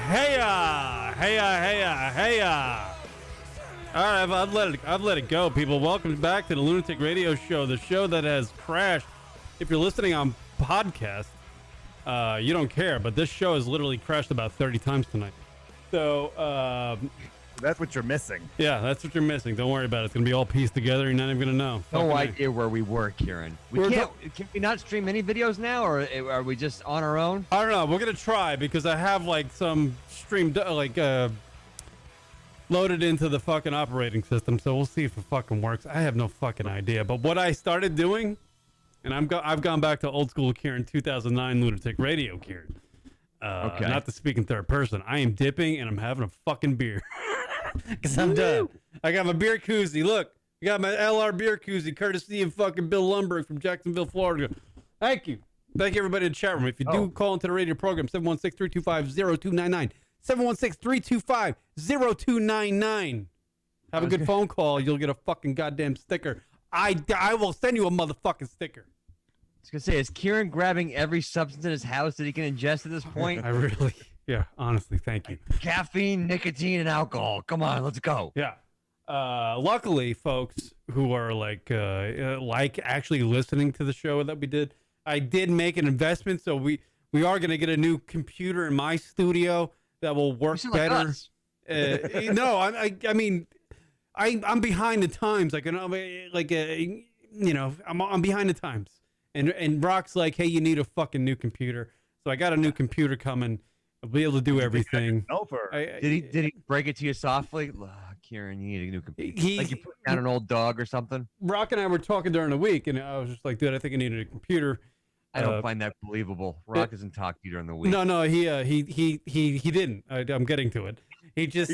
Heya. All right, I've let it go, people. Welcome back to the Lunatic Radio Show, the show that has crashed. If you're listening on podcast, you don't care, but this show has literally crashed about 30 times tonight. So that's what you're missing. Yeah, that's what you're missing. Don't worry about it. It's gonna be all pieced together. You're not even gonna know. No idea where we were, Kieran. Can we not stream any videos now, or are we just on our own? I don't know. We're gonna try because I have like some streamed loaded into the fucking operating system, so we'll see if it fucking works. I have no fucking idea. But what I started doing, and I've gone back to old school Kieran, 2009 Lunatic Radio Kieran. Okay. Not to speak in third person. I am dipping and I'm having a fucking beer. Because I'm done. I got my beer koozie. Look, I got my LR beer koozie, courtesy of fucking Bill Lundberg from Jacksonville, Florida. Thank you. Thank you, everybody in the chat room. If you do call into the radio program, 716-325-0299. 716-325-0299. Have a good phone call. You'll get a fucking goddamn sticker. I will send you a motherfucking sticker. I was going to say, is Kieran grabbing every substance in his house that he can ingest at this point? I really... Yeah, honestly, thank you. Caffeine, nicotine, and alcohol. Come on, let's go. Yeah. Luckily, folks who are like actually listening to the show that we did, I did make an investment, so we are going to get a new computer in my studio that will work better. No, I mean, I'm behind the times. I'm behind the times. And Brock's like, hey, you need a fucking new computer. So I got a new computer coming. I'll be able to do everything. Did he break it to you softly? Kieran, you need a new computer. Like you put down an old dog or something? Rock and I were talking during the week, and I was just like, dude, I think I need a new computer. I don't find that believable. Rock doesn't talk to you during the week. No, he didn't. I'm getting to it. He just,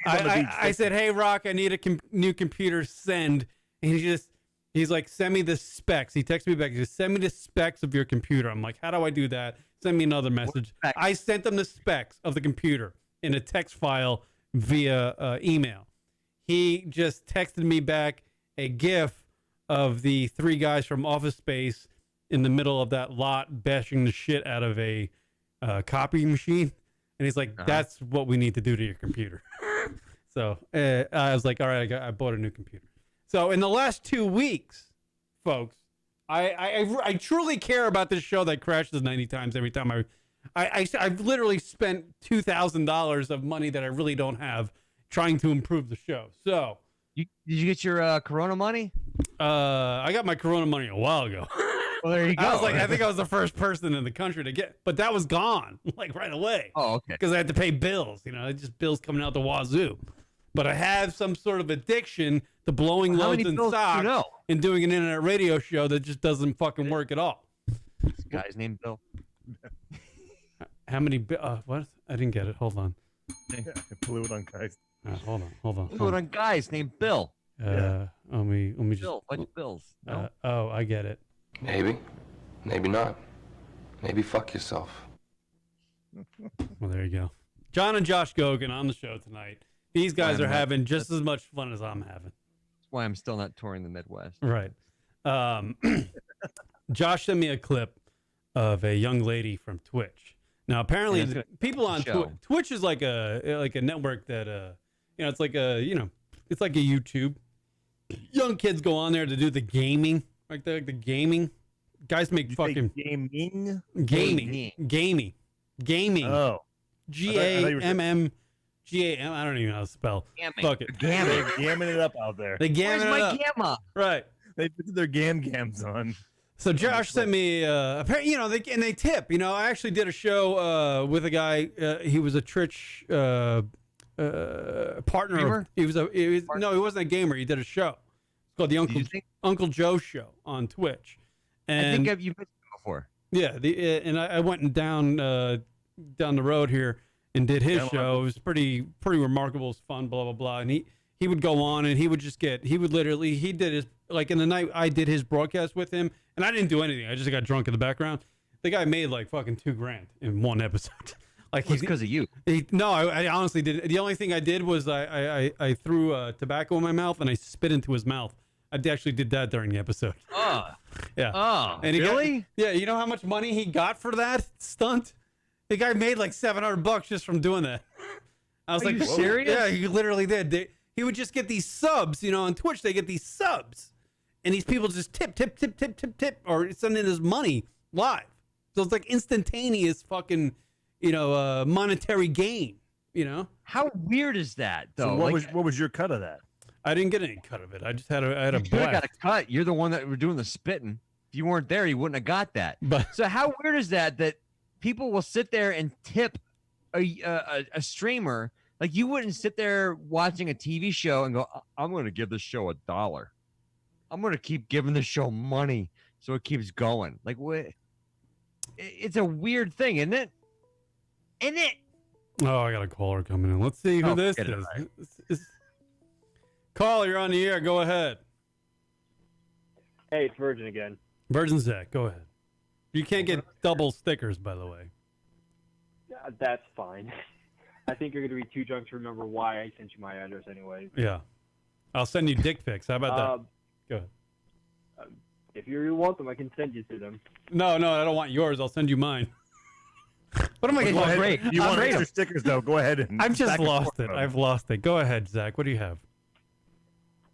I said, hey, Rock, I need a new computer, send. And he's like, send me the specs. He texted me back. He said, send me the specs of your computer. I'm like, how do I do that? Send me another message. I sent them the specs of the computer in a text file via email. He just texted me back a GIF of the three guys from Office Space in the middle of that lot bashing the shit out of a copy machine. And he's like, that's what we need to do to your computer. So I was like, all right, I bought a new computer. So in the last 2 weeks, folks, I truly care about this show that crashes 90 times every time. I've literally spent $2,000 of money that I really don't have trying to improve the show. So did you get your Corona money? I got my Corona money a while ago. Well, there you go. I think I was the first person in the country to get, but that was gone like right away. Oh, okay. Because I had to pay bills. Just bills coming out the wazoo. But I have some sort of addiction to blowing loads in socks and doing an internet radio show that just doesn't fucking work at all. This guy's named Bill. How many? What? I didn't get it. Hold on. Blew it on guys. Hold on. Blew it on guys named Bill. Let me just. Bill, bunch of Bills. No? I get it. Maybe not. Maybe fuck yourself. Well, there you go. John and Josh Gogan on the show tonight. These guys are having just as much fun as I'm having. That's why I'm still not touring the Midwest. Right. Josh sent me a clip of a young lady from Twitch. Now, apparently, people on Twitch is like a network that it's like it's like a YouTube. Young kids go on there to do the gaming, like the gaming. Guys make fucking gaming. Oh, GAMM. G-A-M, I don't even know how to spell. Fuck it. Gamming it up out there. They gamming it up. Where's my gamma? Right. They put their gams on. So Josh sent me, apparently, they tip. I actually did a show with a guy. He was a Twitch partner. He wasn't a gamer. He did a show. It's called the Uncle Joe Show on Twitch. And I think you've mentioned it before. Yeah. And I went down the road here and did his show. It was pretty remarkable. It was fun, blah, blah, blah. And he would go on and he did his, like in the night I did his broadcast with him and I didn't do anything. I just got drunk in the background. The guy made like fucking $2,000 in one episode. Like it's because of you. I honestly did. The only thing I did was I threw tobacco in my mouth and I spit into his mouth. I actually did that during the episode. Oh. Yeah. Oh, and really? Yeah. You know how much money he got for that stunt? The guy made like $700 just from doing that. I was Are like, you serious? Yeah, he literally did. He would just get these subs, on Twitch. They get these subs, and these people just tip, or send in his money live. So it's like instantaneous fucking, monetary gain. How weird is that, though? So what was your cut of that? I didn't get any cut of it. I just had I had a You should have got blast. a cut. You're the one that were doing the spitting. If you weren't there, you wouldn't have got that. But So how weird is that people will sit there and tip a streamer? Like, you wouldn't sit there watching a TV show and go, I'm going to give this show $1. I'm going to keep giving this show money so it keeps going. Like, what? It's a weird thing, isn't it? Isn't it? oh, I got a caller coming in. Let's see who Oh, this forget is. it. Call, you're on the air. Go ahead. Hey, it's Virgin again. Virgin Zach, go ahead. You can't get double stickers, by the way. That's fine. I think you're going to be too drunk to remember why I sent you my address anyway. Yeah. I'll send you dick pics. How about that? Go ahead. If you really want them, I can send you to them. No, I don't want yours. I'll send you mine. What am I Okay, going well, to great. You want Great. extra stickers though? Go ahead and. I've just back and lost forth it. them. I've lost it. Go ahead, Zach. What do you have?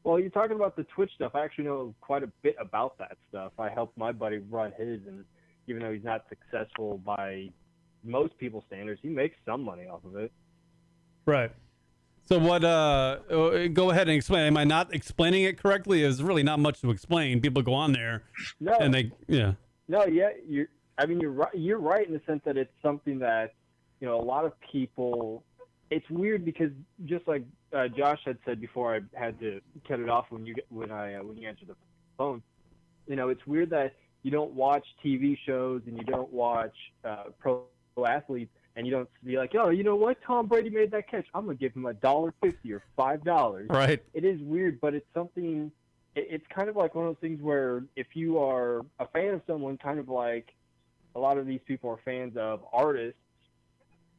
Well, you're talking about the Twitch stuff. I actually know quite a bit about that stuff. I helped my buddy run his, and even though he's not successful by most people's standards, he makes some money off of it. Right. So what, go ahead and explain. Am I not explaining it correctly? There's really not much to explain. People go on there No, and yeah. No, yeah, you're right. You're right in the sense that it's something that, a lot of people. It's weird because just like Josh had said before, I had to cut it off when you answered the phone. It's weird that you don't watch TV shows and you don't watch pro athletes, and you don't be like, oh, you know what? Tom Brady made that catch. I'm gonna give him $1.50 or $5. Right. It is weird, but it's something. It's kind of like one of those things where if you are a fan of someone, kind of like a lot of these people are fans of artists,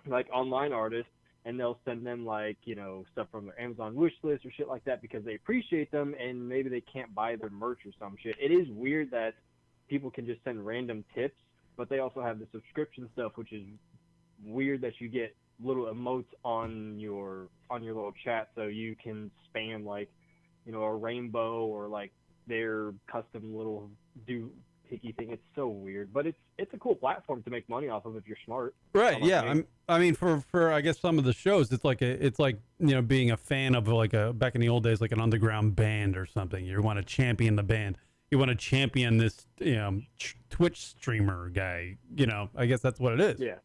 like online artists, and they'll send them like, stuff from their Amazon wish list or shit like that because they appreciate them and maybe they can't buy their merch or some shit. It is weird that people can just send random tips, but they also have the subscription stuff, which is weird that you get little emotes on your little chat so you can spam like, a rainbow or like their custom little doohickey thing. It's so weird, but it's a cool platform to make money off of if you're smart. Right. Yeah. I mean, for I guess some of the shows, it's like being a fan of like back in the old days, like an underground band or something. You want to champion the band. You want to champion this, Twitch streamer guy. I guess that's what it is. Yeah.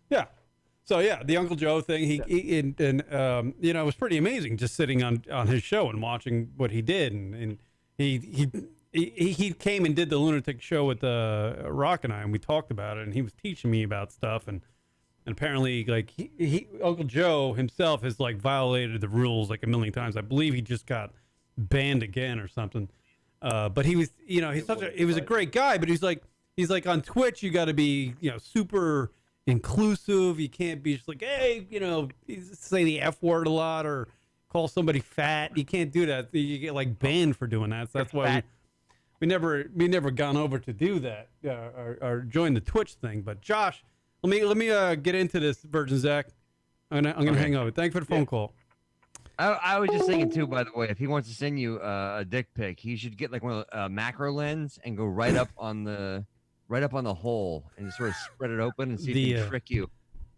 Yeah. So yeah, the Uncle Joe thing, it was pretty amazing just sitting on his show and watching what he did, and he came and did the Lunatic show with Rock and I, and we talked about it, and he was teaching me about stuff, and apparently like he Uncle Joe himself has like violated the rules like a million times. I believe he just got banned again or something. But he was, he was a great guy, but he's like on Twitch you got to be, super inclusive. You can't be just like, hey, say the F word a lot or call somebody fat. You can't do that. You get like banned for doing that. So that's why we never gone over to do that or join the Twitch thing. But Josh, let me get into this, Virgin Zach. I'm gonna hang over. Thank you for the phone call. I was just thinking too, by the way, if he wants to send you a dick pic, he should get like one of the macro lens and go right up on the hole and just sort of spread it open and see if he can trick you.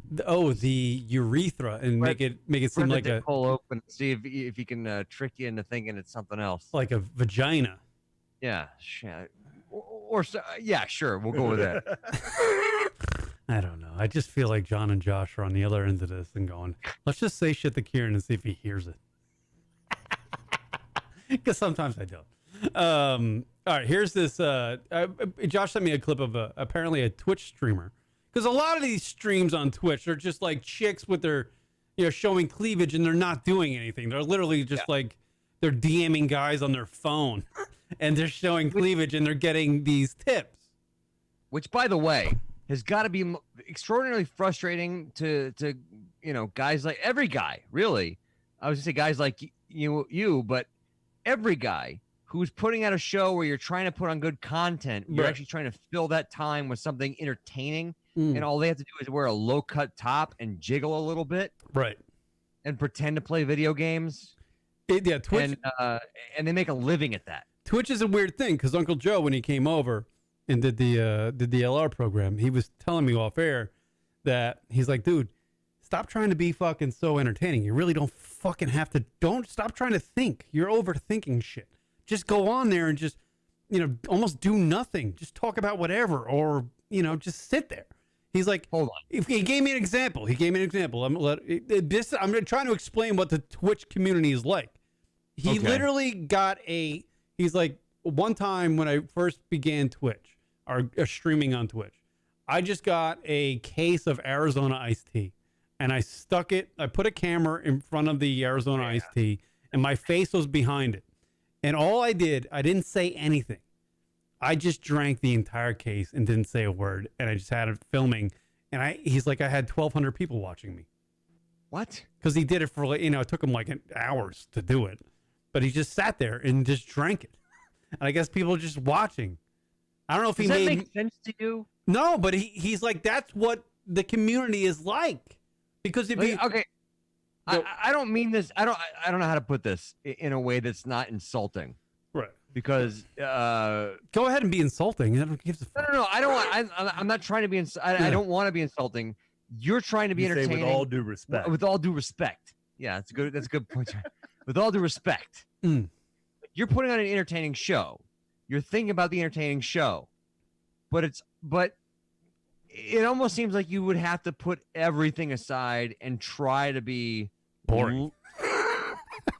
The urethra and make it seem like a hole open. See if he can trick you into thinking it's something else, like a vagina. Yeah, yeah, sure. We'll go with that. I don't know. I just feel like John and Josh are on the other end of this and going, let's just say shit to Kieran and see if he hears it. Because sometimes I don't. All right, here's this. Josh sent me a clip of apparently a Twitch streamer. Because a lot of these streams on Twitch are just like chicks with their, showing cleavage and they're not doing anything. They're literally just like, they're DMing guys on their phone and they're showing cleavage and they're getting these tips. Which, by the way, has got to be extraordinarily frustrating to guys like every guy, really. I was gonna say guys like you, but every guy who's putting out a show where you're trying to put on good content, you're actually trying to fill that time with something entertaining. and all they have to do is wear a low cut top and jiggle a little bit, Right. and pretend to play video games. Yeah, Twitch. And they make a living at that. Twitch is a weird thing because Uncle Joe, when he came over and did the LR program, he was telling me off air that he's like, dude, stop trying to be fucking so entertaining. You really don't fucking have to. Don't stop trying to think. You're overthinking shit. Just go on there and just, almost do nothing. Just talk about whatever, or just sit there. He's like, hold on. He gave me an example. I'm trying to explain what the Twitch community is like. He literally got he's like, one time when I first began Twitch or streaming on Twitch, I just got a case of Arizona iced tea and I put a camera in front of the Arizona iced tea and my face was behind it. And all I didn't say anything. I just drank the entire case and didn't say a word. And I just had it filming. And he's like, I had 1,200 people watching me. What? Because he did it for, it took him like hours to do it. But he just sat there and just drank it. And I guess people are just watching. I don't know if Does that make sense to you? No, but he's like, that's what the community is like. Because if you... Okay. I don't mean this. I don't know how to put this in a way that's not insulting. Right. Because go ahead and be insulting. I don't give a fuck. No. I don't want. I'm not trying to be. I don't want to be insulting. You're trying to be entertaining. With all due respect. With all due respect. Yeah, that's good. That's a good point. With all due respect, you're putting on an entertaining show. You're thinking about the entertaining show, but it almost seems like you would have to put everything aside and try to be boring.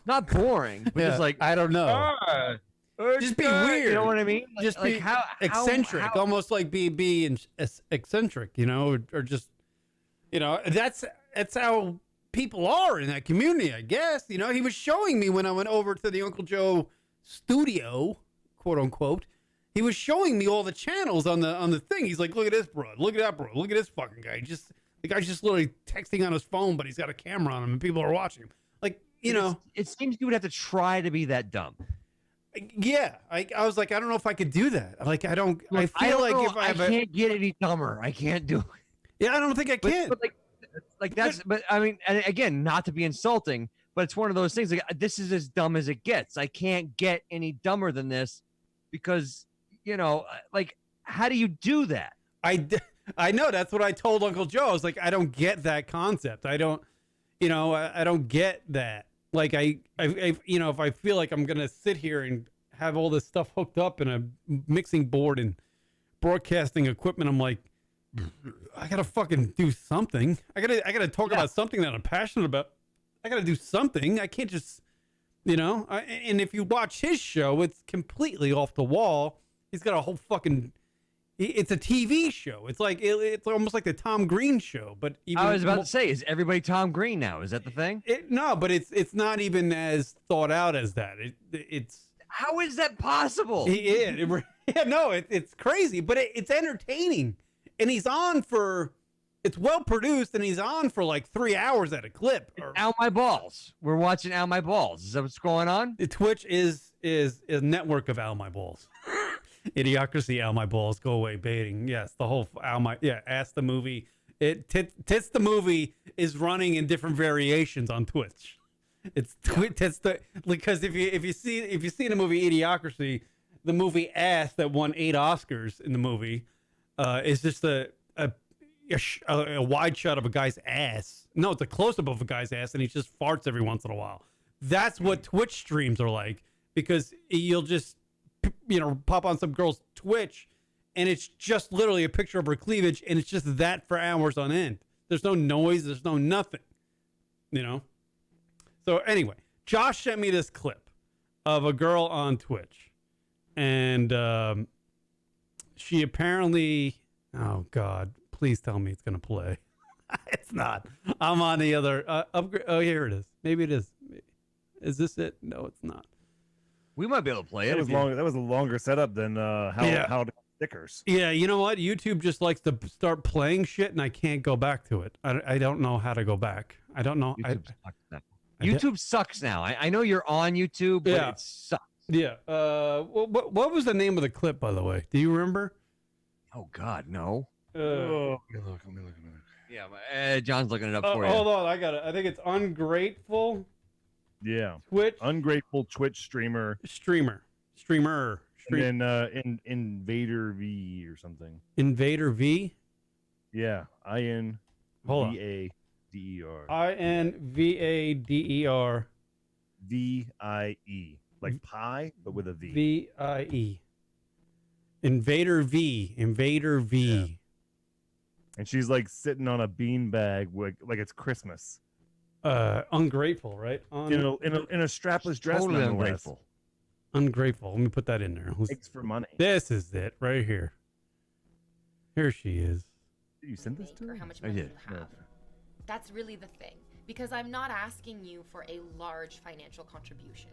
Not boring, but just like, I don't know. Just be weird. You know what I mean? Just be eccentric, almost like be eccentric, or just, that's how people are in that community, I guess. He was showing me when I went over to the Uncle Joe studio, quote unquote. He was showing me all the channels on the thing. He's like, look at this, bro. Look at that, bro. Look at this fucking guy. The guy's just literally texting on his phone, but he's got a camera on him and people are watching him. Like, it seems you would have to try to be that dumb. Yeah. I was like, I don't know if I could do that. Like, I feel like if I can't get any dumber. I can't do it. Yeah, I don't think I can. But that's, but I mean, and again, not to be insulting, but it's one of those things like, this is as dumb as it gets. I can't get any dumber than this because, like, how do you do that? I know. That's what I told Uncle Joe. I was like, I don't get that concept. I don't get that. Like, if I feel like I'm going to sit here and have all this stuff hooked up in a mixing board and broadcasting equipment, I'm like, I got to fucking do something. I got to talk about something that I'm passionate about. I got to do something. I can't just, and if you watch his show, it's completely off the wall. He's got a whole fucking, it's a TV show. It's like, it's almost like the Tom Green show, but even I was about to say, is everybody Tom Green now? Is that the thing? No, but it's not even as thought out as that. It's how is that possible? It's crazy, but it's entertaining. And he's on for, it's well produced, and he's on for like 3 hours at a clip. Out my balls. We're watching Out My Balls. Is that what's going on? Twitch is a network of Out My Balls. Idiocracy, Out My Balls, Go Away, Baiting. Yes, the whole Ask the Movie. Tits the Movie is running in different variations on Twitch. It's because if you see the movie Idiocracy, the movie Ass that won 8 Oscars in the movie. Is just a wide shot of a guy's ass. No, it's a close-up of a guy's ass, and he just farts every once in a while. That's what Twitch streams are like, because you'll just, pop on some girl's Twitch, and it's just literally a picture of her cleavage, and it's just that for hours on end. There's no noise. There's no nothing, So anyway, Josh sent me this clip of a girl on Twitch, and she apparently, oh God, please tell me it's going to play. It's not. I'm on the other upgrade. Oh, here it is. Maybe it is. Is this it? No, it's not. We might be able to play it. That was a longer setup than how to stickers. Yeah, you know what? YouTube just likes to start playing shit, and I can't go back to it. I don't know how to go back. I don't know. YouTube sucks now. I know you're on YouTube, but it sucks. Yeah. What was the name of the clip, by the way? Do you remember? Oh God, no. Oh, let me look. Yeah, John's looking it up for you. Hold on, I got it. I think it's ungrateful Yeah. Twitch Ungrateful Twitch streamer. streamer. And then Invader V or something. Invader V. Yeah. INVADER. INVADER. VIE. Like pie, but with a V. VIE. Invader V. Invader V. Yeah. And she's like sitting on a beanbag like it's Christmas. Ungrateful, right? In a strapless dress. Totally nonetheless. ungrateful. Ungrateful. Let me put that in there. Thanks for money. This is it right here. Here she is. Did you send this to or her? how much I money did. you have. That's really the thing, because I'm not asking you for a large financial contribution.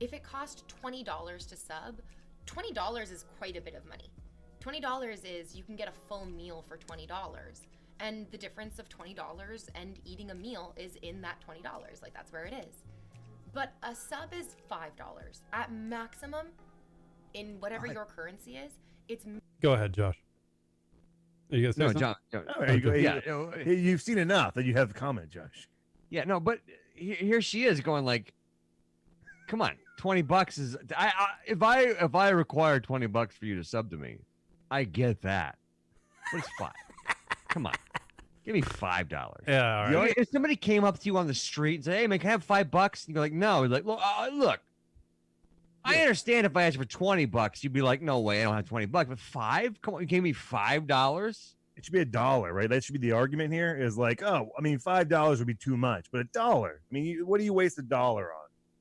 If it cost $20 to sub, $20 is quite a bit of money. $20 is you can get a full meal for $20, and the difference of $20 and eating a meal is in that $20. Like, that's where it is. But a sub is $5 at maximum. In whatever your currency is, it's Go ahead, Josh. Are you gonna say No, something? John. Oh, there you go. Yeah, You've seen enough that you have a comment, Josh. yeah, no, but here she is going like, come on, $20 is. If I require $20 for you to sub to me, I get that. But it's $5. Come on, give me $5. Yeah, all right. If somebody came up to you on the street and said, "Hey man, can I have $5?" and you're like, "No," you're like, "Well, look, I understand if I asked for $20, you'd be like, no way, I don't have $20, but $5? Come on, you gave me $5? It should be $1, right? That should be the argument here. Is like, oh, I mean, $5 would be too much, but $1. I mean, what do you waste $1 on?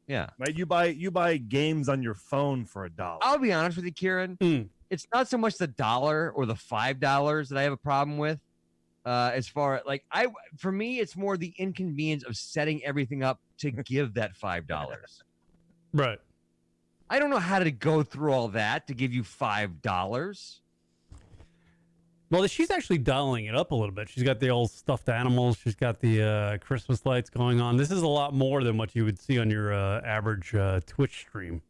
Yeah, Right? You buy games on your phone for $1. I'll be honest with you, Kieran. It's not so much the $1 or the $5 that I have a problem with. As far like for me, it's more the inconvenience of setting everything up to give that $5. Right. I don't know how to go through all that to give you $5. Well, she's actually dialing it up a little bit. She's got the old stuffed animals. She's got the Christmas lights going on. This is a lot more than what you would see on your average Twitch stream.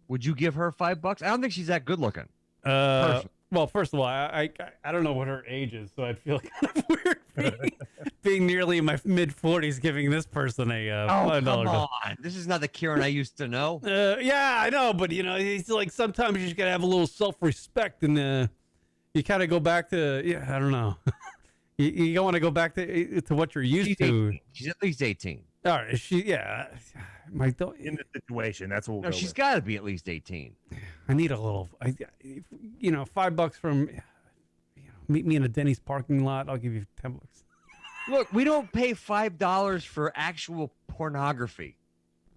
Would you give her $5? I don't think she's that good looking. Well, first of all, I don't know what her age is, so I'd feel kind of weird being nearly in my mid-40s giving this person a $5 come bill. on. This is not the Kieran I used to know. Yeah, I know, but it's like sometimes you just gotta have a little self-respect, and you kind of go back to I don't know. you don't want to go back to what you're used to. 18. She's at least 18. All right, in In the situation, that's what we'll No, go she's with. got to be at least 18. I need a little, $5 from, meet me in a Denny's parking lot. I'll give you $10. Look, we don't pay $5 for actual pornography.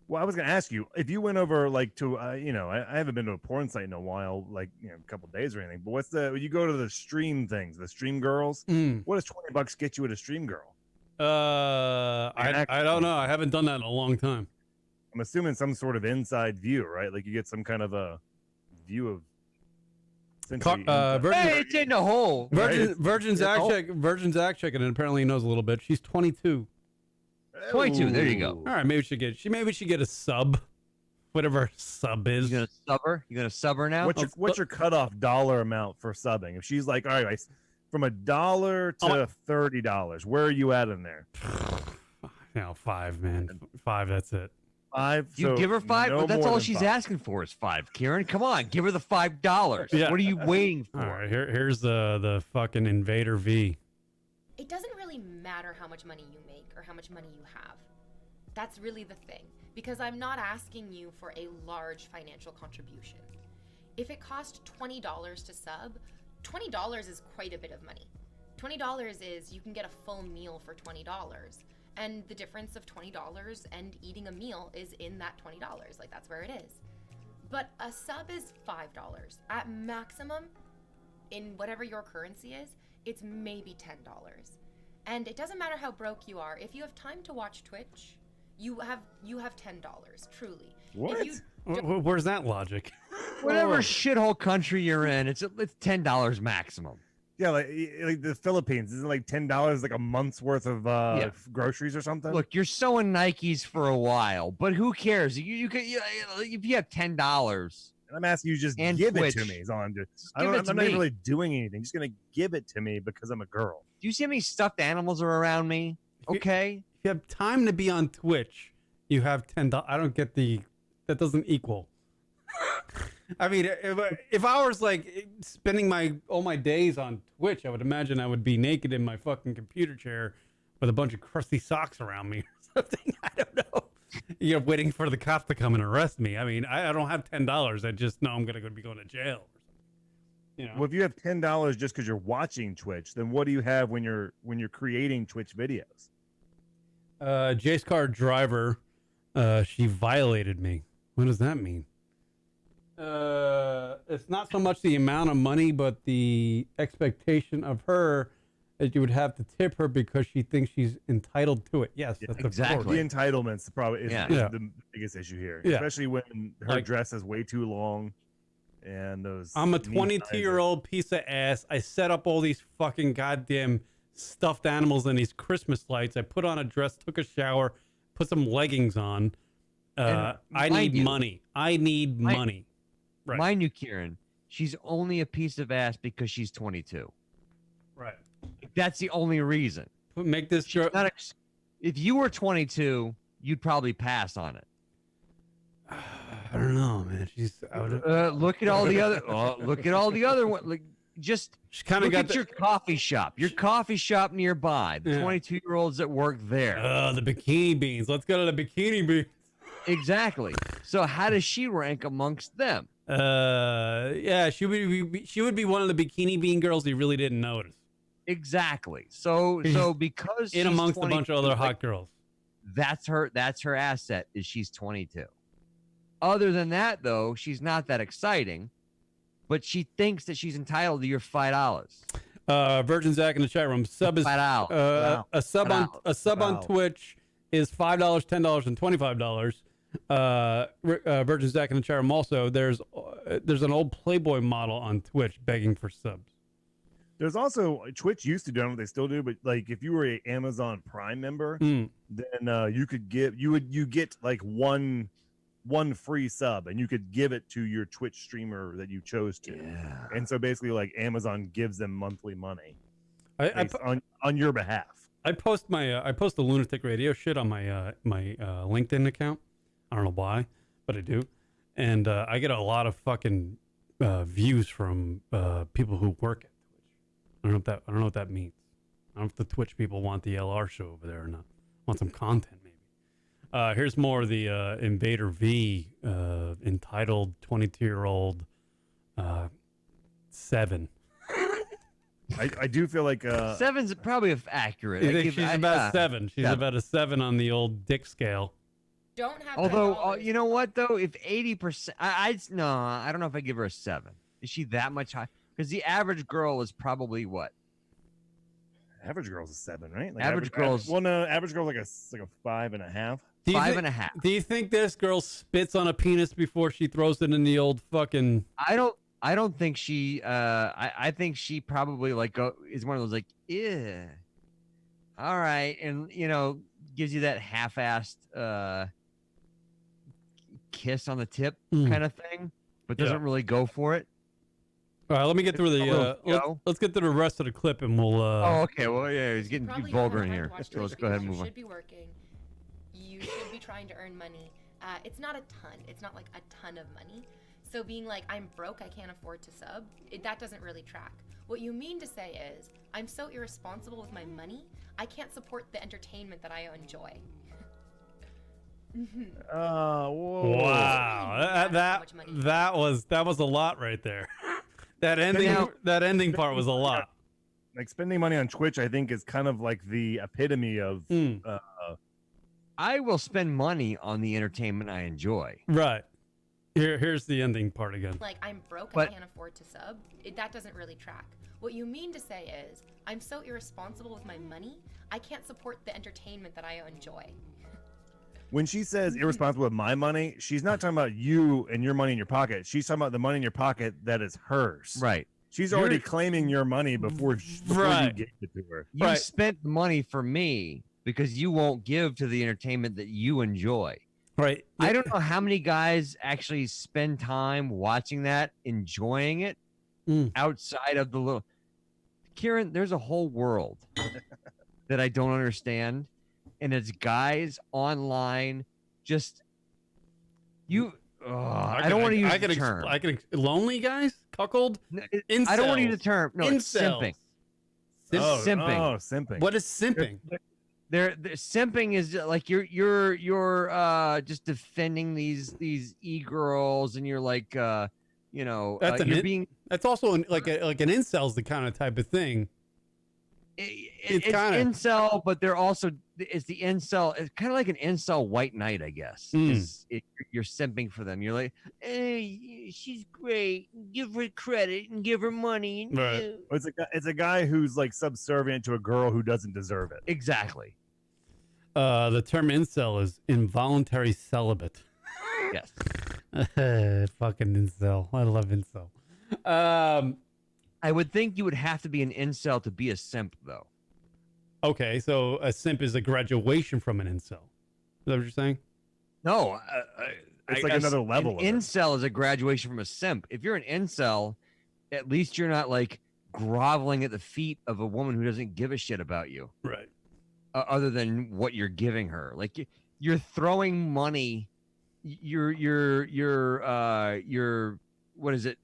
Well, I was going to ask you if you went over like to, I haven't been to a porn site in a while, like a couple of days or anything. But you go to the stream things, the stream girls. What does $20 get you at a stream girl? I don't know. I haven't done that in a long time. I'm assuming some sort of inside view, right? Like you get some kind of a view of. Hey, it's in the hole. Virgin's act check, and apparently he knows a little bit. She's 22. 22. There you go. All right, maybe she get a sub, whatever her sub is. You gonna sub her? You gonna sub her now? What's your cutoff dollar amount for subbing? If she's like, all right, from $1 to $30, where are you at in there? 5, man. 5. That's it. 5. You give her 5? No Well, that's more all than she's 5. asking for is 5. Kieran, come on, give her the $5. Yeah. What are you waiting for? All right, here's the fucking Invader V. It doesn't really matter how much money you make or how much money you have. That's really the thing, because I'm not asking you for a large financial contribution. If it cost $20 to sub, $20 is quite a bit of money. $20 is you can get a full meal for $20, and the difference of $20 and eating a meal is in that $20. Like, that's where it is. But a sub is $5 at maximum. In whatever your currency is, it's maybe $10. And it doesn't matter how broke you are. If you have time to watch Twitch, you have $10, truly. What? If you Where's that logic? Whatever shithole country you're in, it's $10 maximum. Yeah, like the Philippines, isn't like $10 like a month's worth of groceries or something? Look, you're sewing Nikes for a while, but who cares? You if you have $10 And I'm asking you just And give Twitch. it to me. Is all I'm doing. Give it I'm to not me. even really doing anything. Just gonna give it to me because I'm a girl. Do you see how many stuffed animals are around me? Okay. If you have time to be on Twitch, you have $10. I don't get that doesn't equal. I mean, if I was like spending all my days on Twitch, I would imagine I would be naked in my fucking computer chair with a bunch of crusty socks around me or something. I don't know. Waiting for the cops to come and arrest me. I mean, I don't have $10. I just know I'm gonna be going to jail. Well, if you have $10 just because you're watching Twitch, then what do you have when you're creating Twitch videos? Jace Car driver, she violated me. What does that mean? It's not so much the amount of money, but the expectation of her that you would have to tip her because she thinks she's entitled to it. Yes, that's exactly. The entitlements probably is the biggest issue here, especially when her dress is way too long. And those. I'm a 22-year-old piece of ass. I set up all these fucking goddamn stuffed animals and these Christmas lights. I put on a dress, took a shower, put some leggings on. I need money. I need money. Right. Mind you, Kieran, she's only a piece of ass because she's 22. Right. That's the only reason. Make this joke. If you were 22, you'd probably pass on it. I don't know, man. Look at all the other. Look at all the other ones. Like, just she kind of got your coffee shop. Your coffee shop nearby. The 22-year-olds that work there. The bikini beans. Let's go to the bikini beans. Exactly. So how does she rank amongst them? Yeah, she would be one of the bikini bean girls you really didn't notice. Exactly. So because in amongst a bunch of other hot girls. That's her asset is she's 22. Other than that, though, she's not that exciting, but she thinks that she's entitled to your $5. Virgin Zach in the chat room. Sub is $5. A sub on Twitch is $5, $10, and $25. Virgin Zach in the chat room also. There's an old Playboy model on Twitch begging for subs. There's also Twitch used to do, I don't know if they still do, but like if you were an Amazon Prime member, then you get like one free sub and you could give it to your Twitch streamer that you chose to. Yeah. And so basically like Amazon gives them monthly money on your behalf. I post the Lunatic Radio shit on my LinkedIn account. I don't know why, but I do. And I get a lot of fucking views from people who work at Twitch. I don't know what that means. I don't know if the Twitch people want the LR show over there or not. Want some content maybe. Here's more of the Invader V entitled 22-year-old 7. I do feel like 7's probably accurate. She's about 7. She's about a 7 on the old dick scale. Don't have. Although you know what though, if 80%, I don't know if I give her a 7. Is she that much high? Because the average girl is probably what? Average girl's a 7, right? Like average girl's well, no, average girl's like a 5.5. 5.5. Do you think this girl spits on a penis before she throws it in the old fucking? I don't think she. I think she probably is one of those like, yeah, all right, and gives you that half-assed kiss on the tip kind of thing, but doesn't really go for it. All right, let me get through the. Let's get through the rest of the clip, and we'll. Oh, okay. Well, yeah, he's getting too vulgar in here. So let's go ahead and move on. You should be working. You should be trying to earn money. It's not a ton. It's not like a ton of money. So being like, I'm broke, I can't afford to sub, that doesn't really track. What you mean to say is, I'm so irresponsible with my money, I can't support the entertainment that I enjoy. Whoa. Wow. That was a lot right there. That ending part was a lot. Like spending money on Twitch, I think, is kind of like the epitome of. I will spend money on the entertainment I enjoy. Right. Here's the ending part again. Like, I'm broke, I can't afford to sub. That doesn't really track. What you mean to say is, I'm so irresponsible with my money, I can't support the entertainment that I enjoy. When she says irresponsible with my money, she's not talking about you and your money in your pocket. She's talking about the money in your pocket that is hers. Right. She's already claiming your money before you gave it to her. You spent money for me because you won't give to the entertainment that you enjoy. Right. I don't know how many guys actually spend time watching that, enjoying it outside of the little. Kieran, there's a whole world that I don't understand, and it's guys online just you. I don't want to use the term. Lonely guys, cuckold. I don't want to use the term. No, it's simping. Simping. Oh, simping. What is simping? They're simping is like you're just defending these e-girls, and you're like that's also like an incel's the kind of type of thing. It's incel, but they're also it's the incel. It's kind of like an incel white knight, I guess. You're simping for them. You're like, hey, she's great. Give her credit and give her money. Right. It's a guy who's like subservient to a girl who doesn't deserve it. Exactly. The term incel is involuntary celibate. Yes. Fucking incel. I love incel. I would think you would have to be an incel to be a simp, though. Okay, so a simp is a graduation from an incel. Is that what you're saying? No, it's like another level. An incel is a graduation from a simp. If you're an incel, at least you're not like groveling at the feet of a woman who doesn't give a shit about you, right? Other than what you're giving her, like you're throwing money. You're what is it?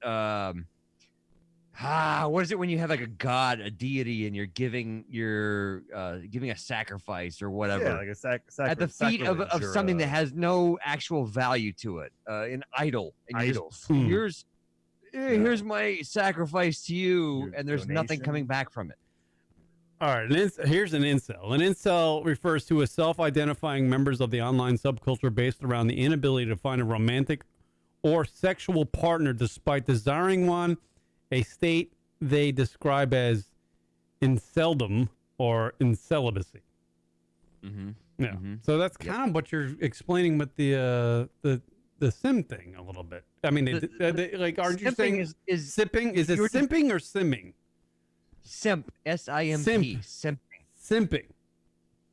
What is it when you have like a god, a deity, and you're giving giving a sacrifice or whatever? Yeah, like a at the feet of something that has no actual value to it, an idol. And idols. Here's my sacrifice to you, and there's nothing coming back from it. All right, here's an incel. An incel refers to a self-identifying members of the online subculture based around the inability to find a romantic or sexual partner despite desiring one, a state they describe as inceldom or incelibacy. Mm-hmm. Yeah. Mm-hmm. So that's kind of what you're explaining with the sim thing a little bit. I mean, like, aren't you saying is sipping? Is it simping or simming? Simp, S-I-M-P, simping.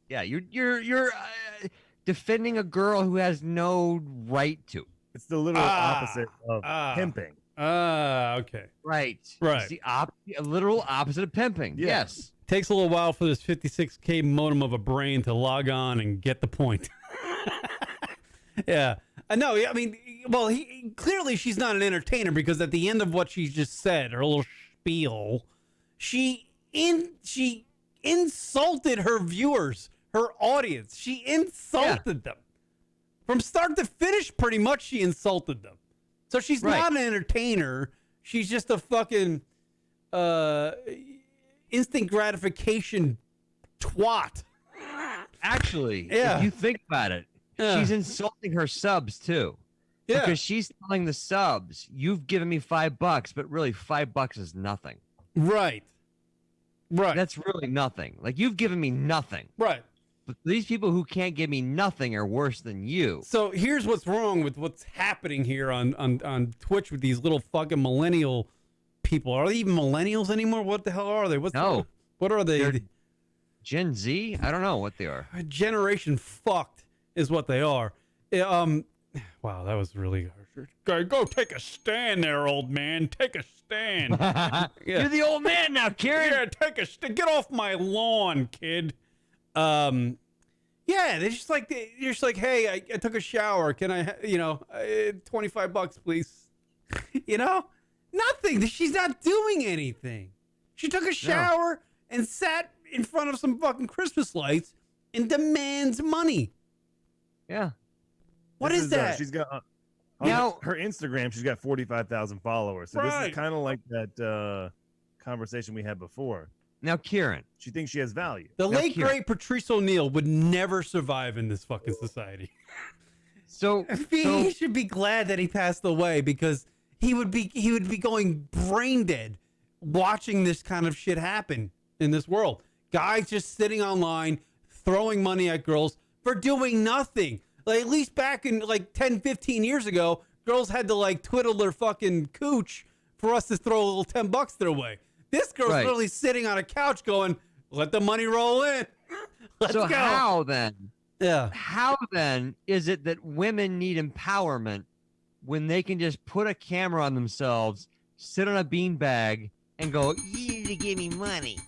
Yeah, you're defending a girl who has no right to. It's the literal opposite of pimping. Okay. Right. It's the literal opposite of pimping. Yeah. Yes. Takes a little while for this 56K modem of a brain to log on and get the point. Yeah. No, I mean, well, clearly she's not an entertainer because at the end of what she just said, her little spiel, she insulted her viewers, her audience. She insulted them. From start to finish, pretty much she insulted them. So she's not an entertainer. She's just a fucking instant gratification twat. Actually, if you think about it, she's insulting her subs too. Yeah. Because she's telling the subs, you've given me $5, but really $5 is nothing. Right. That's really nothing. Like, you've given me nothing. Right. But these people who can't give me nothing are worse than you. So here's what's wrong with what's happening here on Twitch with these little fucking millennial people. Are they even millennials anymore? What the hell are they? What are they? They're Gen Z? I don't know what they are. Generation fucked is what they are. Wow, that was really harsh. Go take a stand there, old man. Take a stand. Yeah. You're the old man now, Kieran. Yeah, take a stand. Get off my lawn, kid. Yeah, they're just like, hey, I took a shower. Can I, $25, please? Nothing. She's not doing anything. She took a shower and sat in front of some fucking Christmas lights and demands money. Yeah. What is that? She's got on her Instagram. She's got 45,000 followers. So this is kind of like that conversation we had before. Now, Kieran, she thinks she has value. The late great Patrice O'Neill would never survive in this fucking society. So he should be glad that he passed away because he would be going brain dead watching this kind of shit happen in this world. Guys just sitting online throwing money at girls for doing nothing. Like, at least back in like 10, 15 years ago, girls had to like twiddle their fucking cooch for us to throw a little $10 their way. This girl's literally sitting on a couch going, let the money roll in. Let's go. How then? Yeah. How then is it that women need empowerment when they can just put a camera on themselves, sit on a beanbag, and go, "You need to give me money,"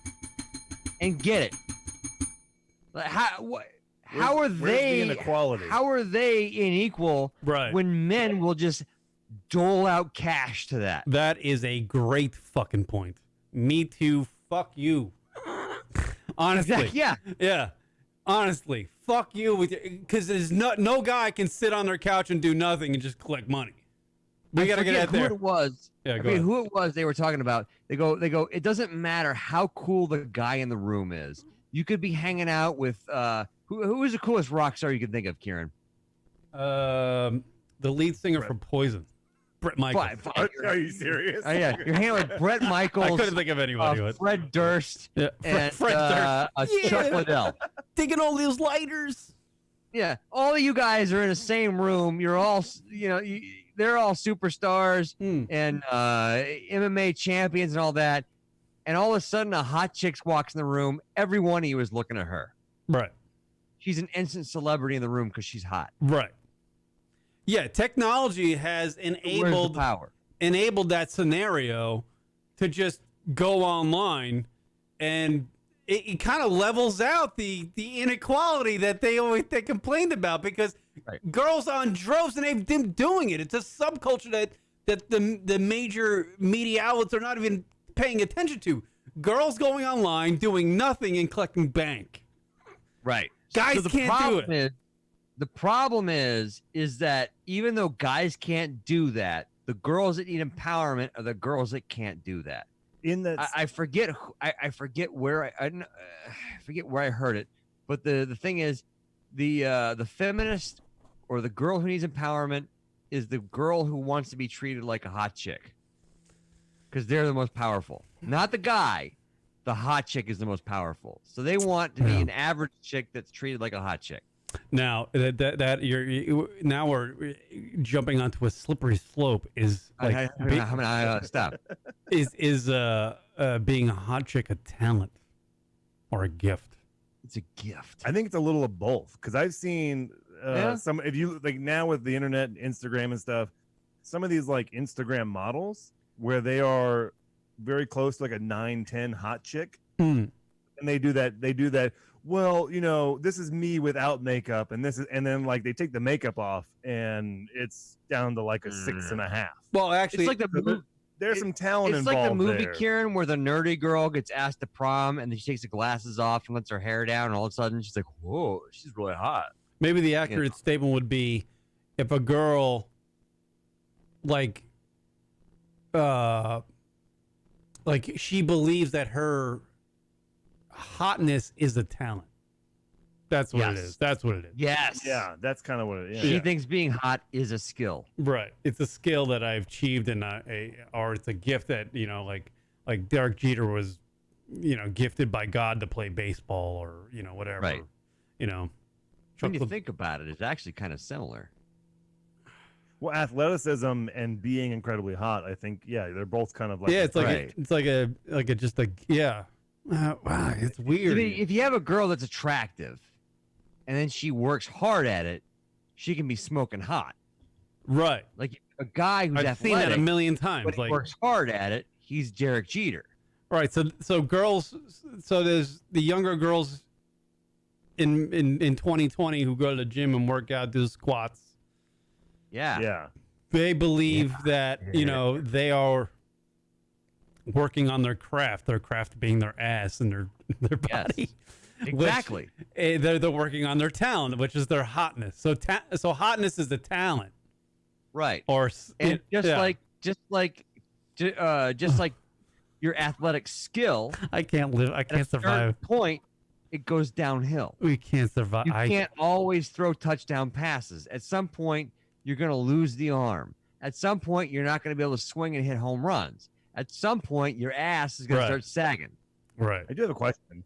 and get it? Like, how are Where's the they inequality? How are they unequal Right. when men will just dole out cash to that? That is a great fucking point. Me too. Fuck you. Honestly. Yeah. Yeah. Honestly. Fuck you with because there's no guy can sit on their couch and do nothing and just collect money. We gotta get out who there. it was. Yeah, I go mean, ahead. who it was they were talking about. They go, it doesn't matter how cool the guy in the room is. You could be hanging out with who is the coolest rock star you can think of, Kieran? The lead singer for Poison, Brett Michaels. Are you serious? Oh, yeah, you're hanging with Brett Michaels. I couldn't think of anybody. Fred Durst, Yeah, and Fred Durst. Chuck Liddell. Digging all those lighters. Yeah, all of you guys are in the same room. You're all, they're all superstars and MMA champions and all that. And all of a sudden, a hot chick walks in the room. Every one of you is looking at her. Right. She's an instant celebrity in the room because she's hot. Right. Yeah, technology has Where's enabled the power? that scenario to just go online, and it kind of levels out the inequality that they complained about, because girls on droves, and they've been doing it. It's a subculture that the major media outlets are not even paying attention to. Girls going online doing nothing and collecting bank. Right. Guys the can't do it. The problem is that even though guys can't do that, the girls that need empowerment are the girls that can't do that. In that, I forget. I forget where I forget where I heard it, but the thing is, the feminist or the girl who needs empowerment is the girl who wants to be treated like a hot chick, because they're the most powerful, not the guy. The hot chick is the most powerful, so they want to be an average chick that's treated like a hot chick. Now that now we're jumping onto a slippery slope. Is like Stop. Is being a hot chick a talent or a gift? It's a gift. I think it's a little of both, because I've seen some, if you like now with the internet, Instagram and stuff, some of these like Instagram models where they are very close to like a 9-10 hot chick, and they do that. Well, this is me without makeup, and then like they take the makeup off, and it's down to like a 6.5. Well, actually, It's like there's some talent It's involved like the movie there. Kieran, where the nerdy girl gets asked to prom, and then she takes the glasses off and lets her hair down, and all of a sudden she's like, "Whoa, she's really hot." maybe the accurate statement would be, if a girl like she believes that her hotness is a talent. That's what it is. That's what it is. Yes. Yeah, that's kind of what it is. She thinks being hot is a skill. Right. It's a skill that I've achieved, and or it's a gift that like Derek Jeter was, gifted by God to play baseball, or whatever. Right. When you Chuck- think about it, it's actually kind of similar. Well, athleticism and being incredibly hot, I think, they're both kind of like it's like wow, it's weird. If you have a girl that's attractive, and then she works hard at it, she can be smoking hot. Right. Like a guy who's I've athletic, seen that a million times. but he Like, works hard at it, he's Derek Jeter. right. So girls. So there's the younger girls in 2020 who go to the gym and work out, do squats. Yeah. They believe that they are working on their craft being their ass and their body. Yes, exactly. Which, they're working on their talent, which is their hotness. So hotness is the talent, Right. or And just like your athletic skill, I can't at a survive. certain point, it goes downhill. We can't survive. You can't always throw touchdown passes. At some point, you're going to lose the arm. At some point, you're not going to be able to swing and hit home runs. At some point, your ass is going to start sagging. Right. I do have a question.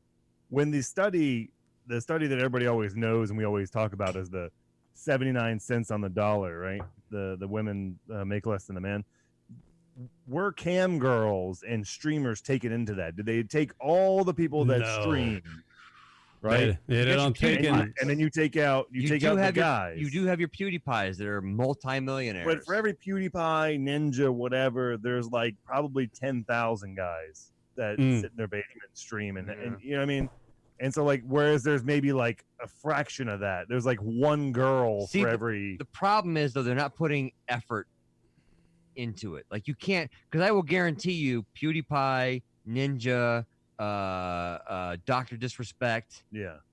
When the study that everybody always knows and we always talk about is the 79 cents on the dollar, right? The women make less than the men. Were cam girls and streamers taken into that? Did they take all the people that stream right? They don't take in. And then you take out the guys. You do have your PewDiePies that are multi-millionaires. But for every PewDiePie, Ninja, whatever, there's like probably 10,000 guys that sit in their basement and stream, and you know what I mean. And so, like, whereas there's maybe like a fraction of that, there's like one girl for every. The problem is, though, they're not putting effort into it. Like, you can't, because I will guarantee you, PewDiePie, Ninja, Dr. Disrespect,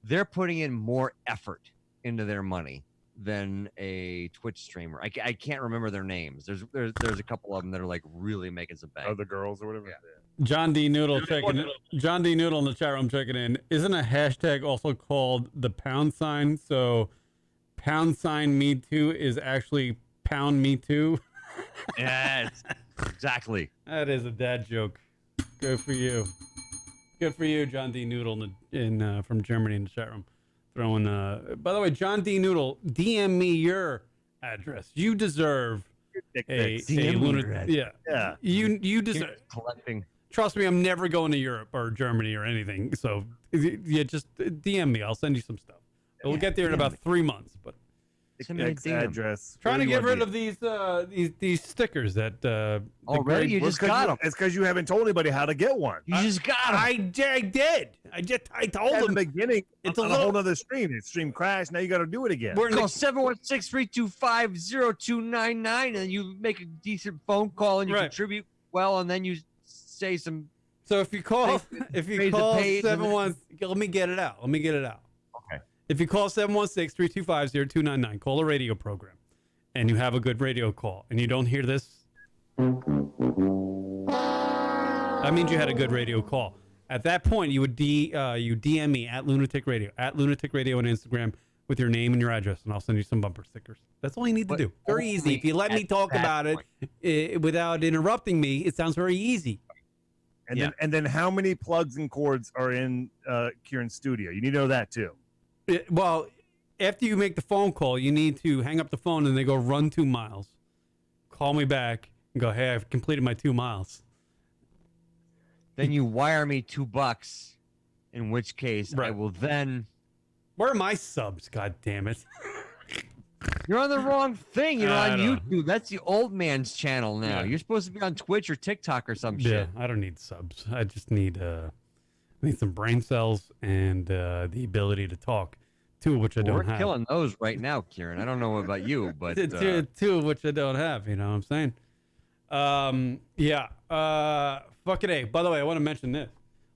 they're putting in more effort into their money than a Twitch streamer. I can't remember their names. There's a couple of them that are like really making some bank. Oh, the girls or whatever. Yeah. John D. Noodle checking in. John D. Noodle in the chat room checking in. Isn't a hashtag also called the pound sign? So pound sign me too is actually pound me too. Yes, exactly. That is a dad joke. Good for you. Good for you, John D. Noodle from Germany in the chat room. Throwing. By the way, John D. Noodle, DM me your address. You deserve a lunatic. Yeah. You deserve collecting. Trust me, I'm never going to Europe or Germany or anything. So, yeah, just DM me. I'll send you some stuff. We'll get there in about 3 months. But address. Trying to get rid of these stickers that already you just got them. It's because you haven't told anybody how to get one. You just got them. I did. I told them. At the beginning, it's a whole other stream. The stream crashed. Now you got to do it again. Call 716-325-0299, and then you make a decent phone call and you contribute well, and then you say some. So if you call 716, let me get it out. Okay. If you call 716-325-0299, call a radio program, and you have a good radio call, and you don't hear this, that means you had a good radio call. At that point, you would DM me at Lunatic Radio on Instagram with your name and your address, and I'll send you some bumper stickers. That's all you need to do. Very easy. If you let me talk about it without interrupting me, it sounds very easy. And then how many plugs and cords are in Kieran's studio? You need to know that too. Well, after you make the phone call, you need to hang up the phone and they go run 2 miles. Call me back and go, hey, I've completed my 2 miles. Then you wire me $2, in which case I will then. Where are my subs? God damn it! You're on the wrong thing. You're on YouTube. That's the old man's channel now. Yeah. You're supposed to be on Twitch or TikTok or some shit. I don't need subs. I just need some brain cells and the ability to talk. 2 of which I don't have. We're killing those right now, Kieran. I don't know about you, but 2 of which I don't have. You know what I'm saying? Fucking A. By the way, I want to mention this.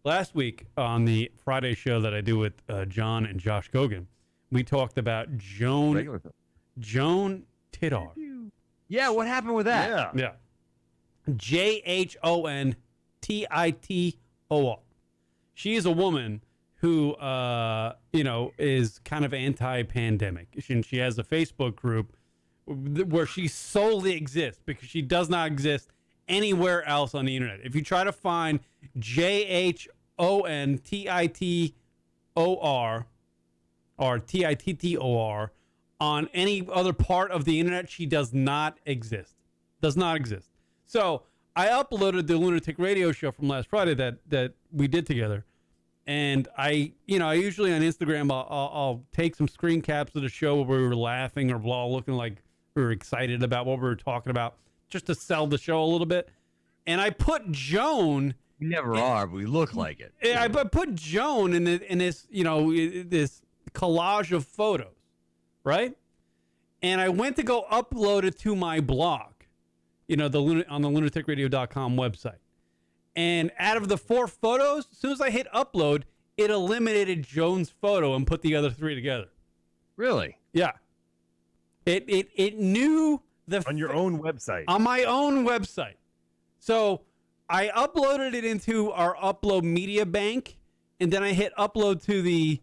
Last week on the Friday show that I do with John and Josh Gogan, we talked about Joan Tidar. Yeah, what happened with that? Yeah. JHONTITOR. She is a woman who, is kind of anti-pandemic. She has a Facebook group where she solely exists because she does not exist anywhere else on the internet. If you try to find JHONTITOR or TITTOR on any other part of the internet, she does not exist. So I uploaded the Lunatic Radio show from last Friday that we did together. And I usually on Instagram, I'll take some screen caps of the show where we were laughing or all looking like we were excited about what we were talking about, just to sell the show a little bit. And I put Joan. We never are, but we look like it. I put Joan in this, this collage of photos, right? And I went to go upload it to my blog, on the lunaticradio.com website. And out of the 4 photos, as soon as I hit upload, it eliminated Joan's photo and put the other 3 together. Really? Yeah. It knew on your own website. On my own website. So I uploaded it into our upload media bank, and then I hit upload to the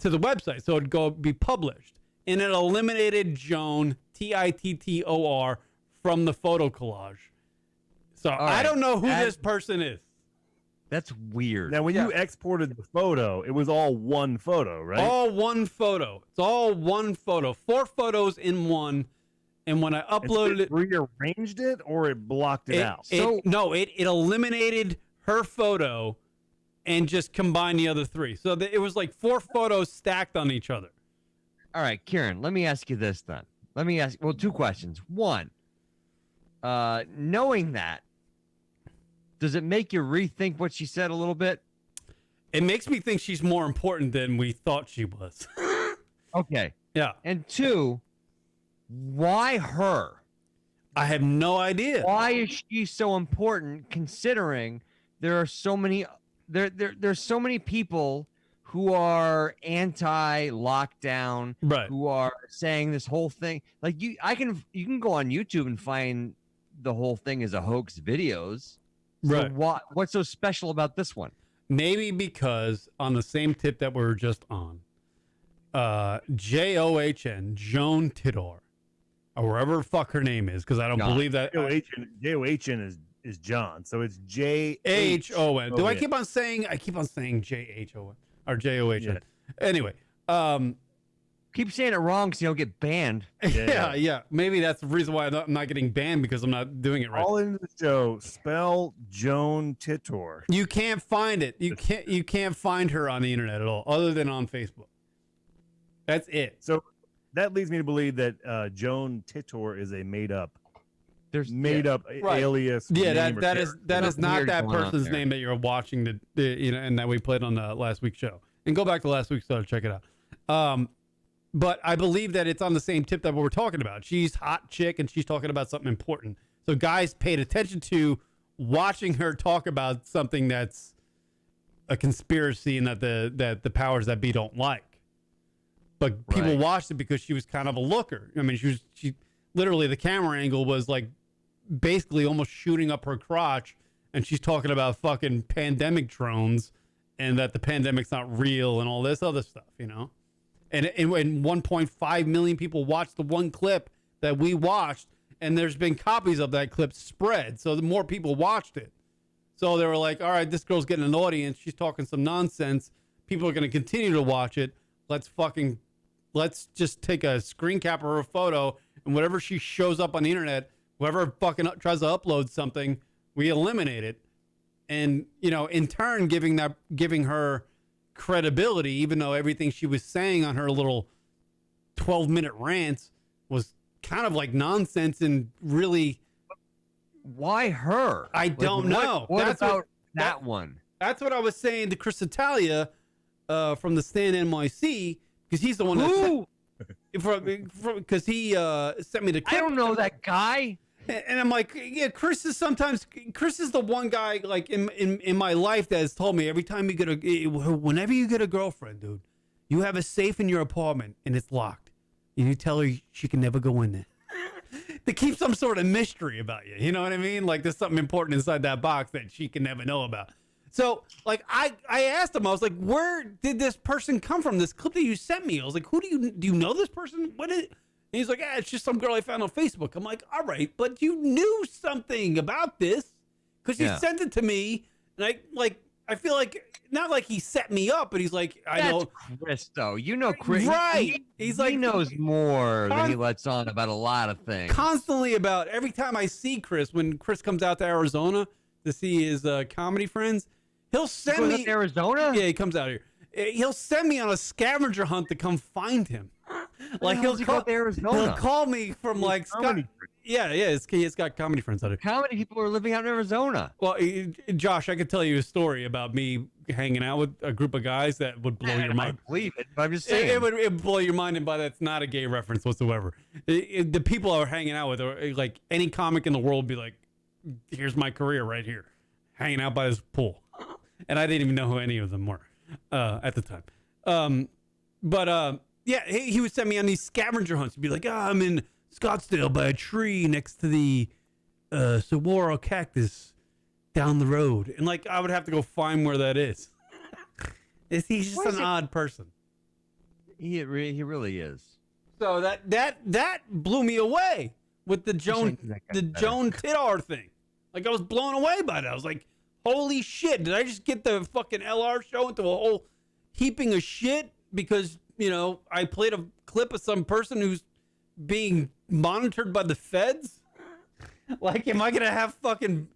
website, so it'd be published. And it eliminated Joan, TITTOR, from the photo collage. So I don't know who this person is. That's weird. Now, when you exported the photo, it was all one photo, right? All one photo. It's all one photo. 4 photos in one. And when I uploaded it, rearranged it or it blocked it out. It eliminated her photo and just combine the other 3. So it was like 4 photos stacked on each other. All right, Kieran, let me ask you this then. Let me ask, 2 questions. One, knowing that, does it make you rethink what she said a little bit? It makes me think she's more important than we thought she was. Okay. Yeah. And 2, why her? I have no idea. Why is she so important considering there are so many there's so many people who are anti-lockdown, Right. who are saying this whole thing. Like you can go on YouTube and find the whole thing as a hoax videos. So Right. What's so special about this one? Maybe because on the same tip that we were just on, JOHN, Joan Tidor, or wherever the fuck her name is, because I don't John. believe that. JOHN is John, so it's JHON. Do I yeah. keep on saying JHON or JOHN? Yeah. Anyway, Keep saying it wrong because you don't get banned. yeah. Maybe that's the reason why I'm not getting banned, because I'm not doing it right. All into the show. Spell Joan Titor. You can't find it. You can't find her on the internet at all, other than on Facebook. That's it. So that leads me to believe that Joan Titor is a made up Right. alias. Yeah, name or that is Nothing not weird that going on person's there. name that you're watching and that we played on the last week's show. And go back to last week's show to check it out. But I believe that it's on the same tip that we're talking about. She's hot chick and she's talking about something important. So guys paid attention to watching her talk about something that's a conspiracy and that the powers that be don't like. But people Right. watched it because she was kind of a looker. I mean, she literally, the camera angle was like basically almost shooting up her crotch, and she's talking about fucking pandemic drones and that the pandemic's not real and all this other stuff, you know? And 1.5 million people watched the one clip that we watched, and there's been copies of that clip spread. So the more people watched it. So they were like, all right, this girl's getting an audience. She's talking some nonsense. People are going to continue to watch it. Let's just take a screen cap of her photo, and whatever she shows up on the internet, whoever fucking tries to upload something, we eliminate it. And, you know, in turn, giving her credibility, even though everything she was saying on her little 12-minute rants was kind of like nonsense and really. Why her? I don't know. What That's about what- that one? That's what I was saying to Chris Italia from the Stand NYC, because he's the one that because he sent me the clip. I don't know that guy. And I'm like, yeah, Chris is the one guy like in my life that has told me every time whenever you get a girlfriend, dude, you have a safe in your apartment and it's locked, and you tell her she can never go in there. To keep some sort of mystery about you, you know what I mean? Like there's something important inside that box that she can never know about. So like I asked him, I was like, where did this person come from? This clip that you sent me, I was like, do you know this person? What is? And he's like, it's just some girl I found on Facebook. I'm like, all right, but you knew something about this because he sent it to me. And I feel like, not like he set me up, but he's like, I know. Chris, though. You know Chris. Right. He knows more than he lets on about a lot of things. Constantly about every time I see Chris, when Chris comes out to Arizona to see his comedy friends, he'll send me. To Arizona? Yeah, he comes out here. He'll send me on a scavenger hunt to come find him. Like he'll go to Arizona. He'll call me from like Scott. Yeah, it's got comedy friends out here. How many people are living out in Arizona? Well, Josh, I could tell you a story about me hanging out with a group of guys that would blow your mind. I believe it, but I'm just saying. It would blow your mind, and by that's not a gay reference whatsoever. The people I were hanging out with are like any comic in the world would be like, here's my career right here, hanging out by this pool. And I didn't even know who any of them were at the time. Yeah, he would send me on these scavenger hunts. He'd be like, I'm in Scottsdale by a tree next to the saguaro cactus down the road. And like, I would have to go find where that is. He's just an odd person. He really is. So that blew me away with the Joan Tidar thing. Like, I was blown away by that. I was like, holy shit, did I just get the fucking LR show into a whole heaping of shit because, you know, I played a clip of some person who's being monitored by the feds? Like, am I going to have fucking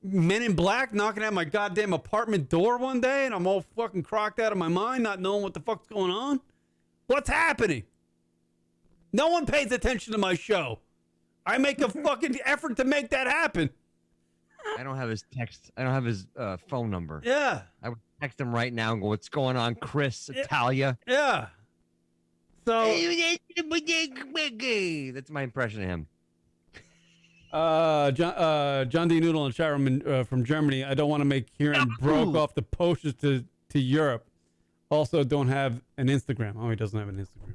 Men in Black knocking at my goddamn apartment door one day, and I'm all fucking crocked out of my mind, not knowing what the fuck's going on? What's happening? No one pays attention to my show. I make a fucking effort to make that happen. I don't have his text. I don't have his phone number. Yeah. I would text him right now and go, "What's going on, Chris? Italia?" Yeah. So that's my impression of him. John D. Noodle and chat room from Germany. I don't want to make Kieran broke off the posters to Europe. Also, don't have an Instagram. Oh, he doesn't have an Instagram.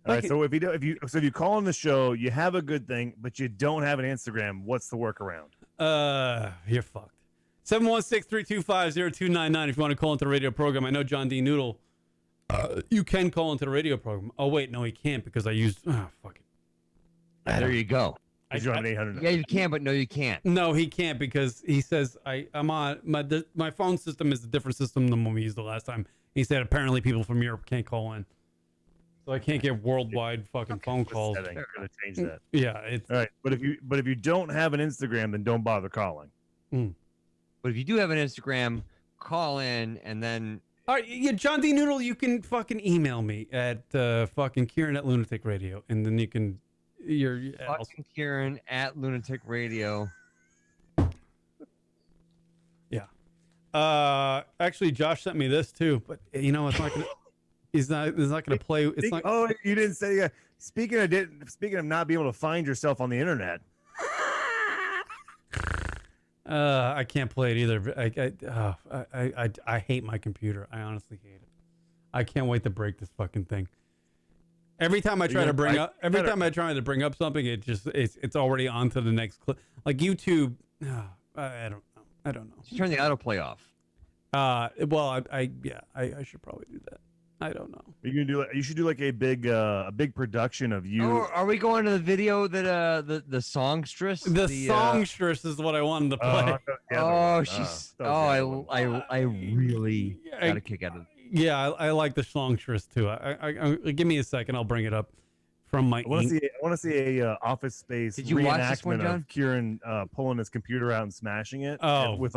All right. So if you call on the show, you have a good thing, but you don't have an Instagram. What's the workaround? You're fucked. 716-325-0299 if you want to call into the radio program. I know John D. Noodle. You can call into the radio program. Oh wait, no, he can't because I used. Oh fuck it. There you go. You have an 800. Yeah, you can, but no, you can't. No, he can't because he says I'm on my phone system is a different system than when we used the last time. He said apparently people from Europe can't call in, so I can't get worldwide fucking phone calls. I'm gonna change that. Yeah, it's all right. But if you don't have an Instagram, then don't bother calling. But if you do have an Instagram, call in and then. All right, yeah, John D. Noodle, you can fucking email me at fucking Kieran at Lunatic Radio, and then you can. Fucking Kieran at Lunatic Radio. Yeah. Actually, Josh sent me this too, but you know it's not gonna. He's not gonna play. It's not. Oh, you didn't say. Speaking of not being able to find yourself on the internet. I can't play it either. I hate my computer. I honestly hate it. I can't wait to break this fucking thing. Every time I try to bring up something, it's already on to the next clip. Like YouTube, I don't know. Just turn the autoplay off. Well, I should probably do that. I don't know. You should do like a big production of you. Oh, are we going to the video that the songstress? The songstress is what I wanted to play. I really got a kick out of it. Yeah, I like the songstress too. I give me a second. I'll bring it up from my. I want to see a Office Space reenactment of Kieran pulling his computer out and smashing it. Oh, with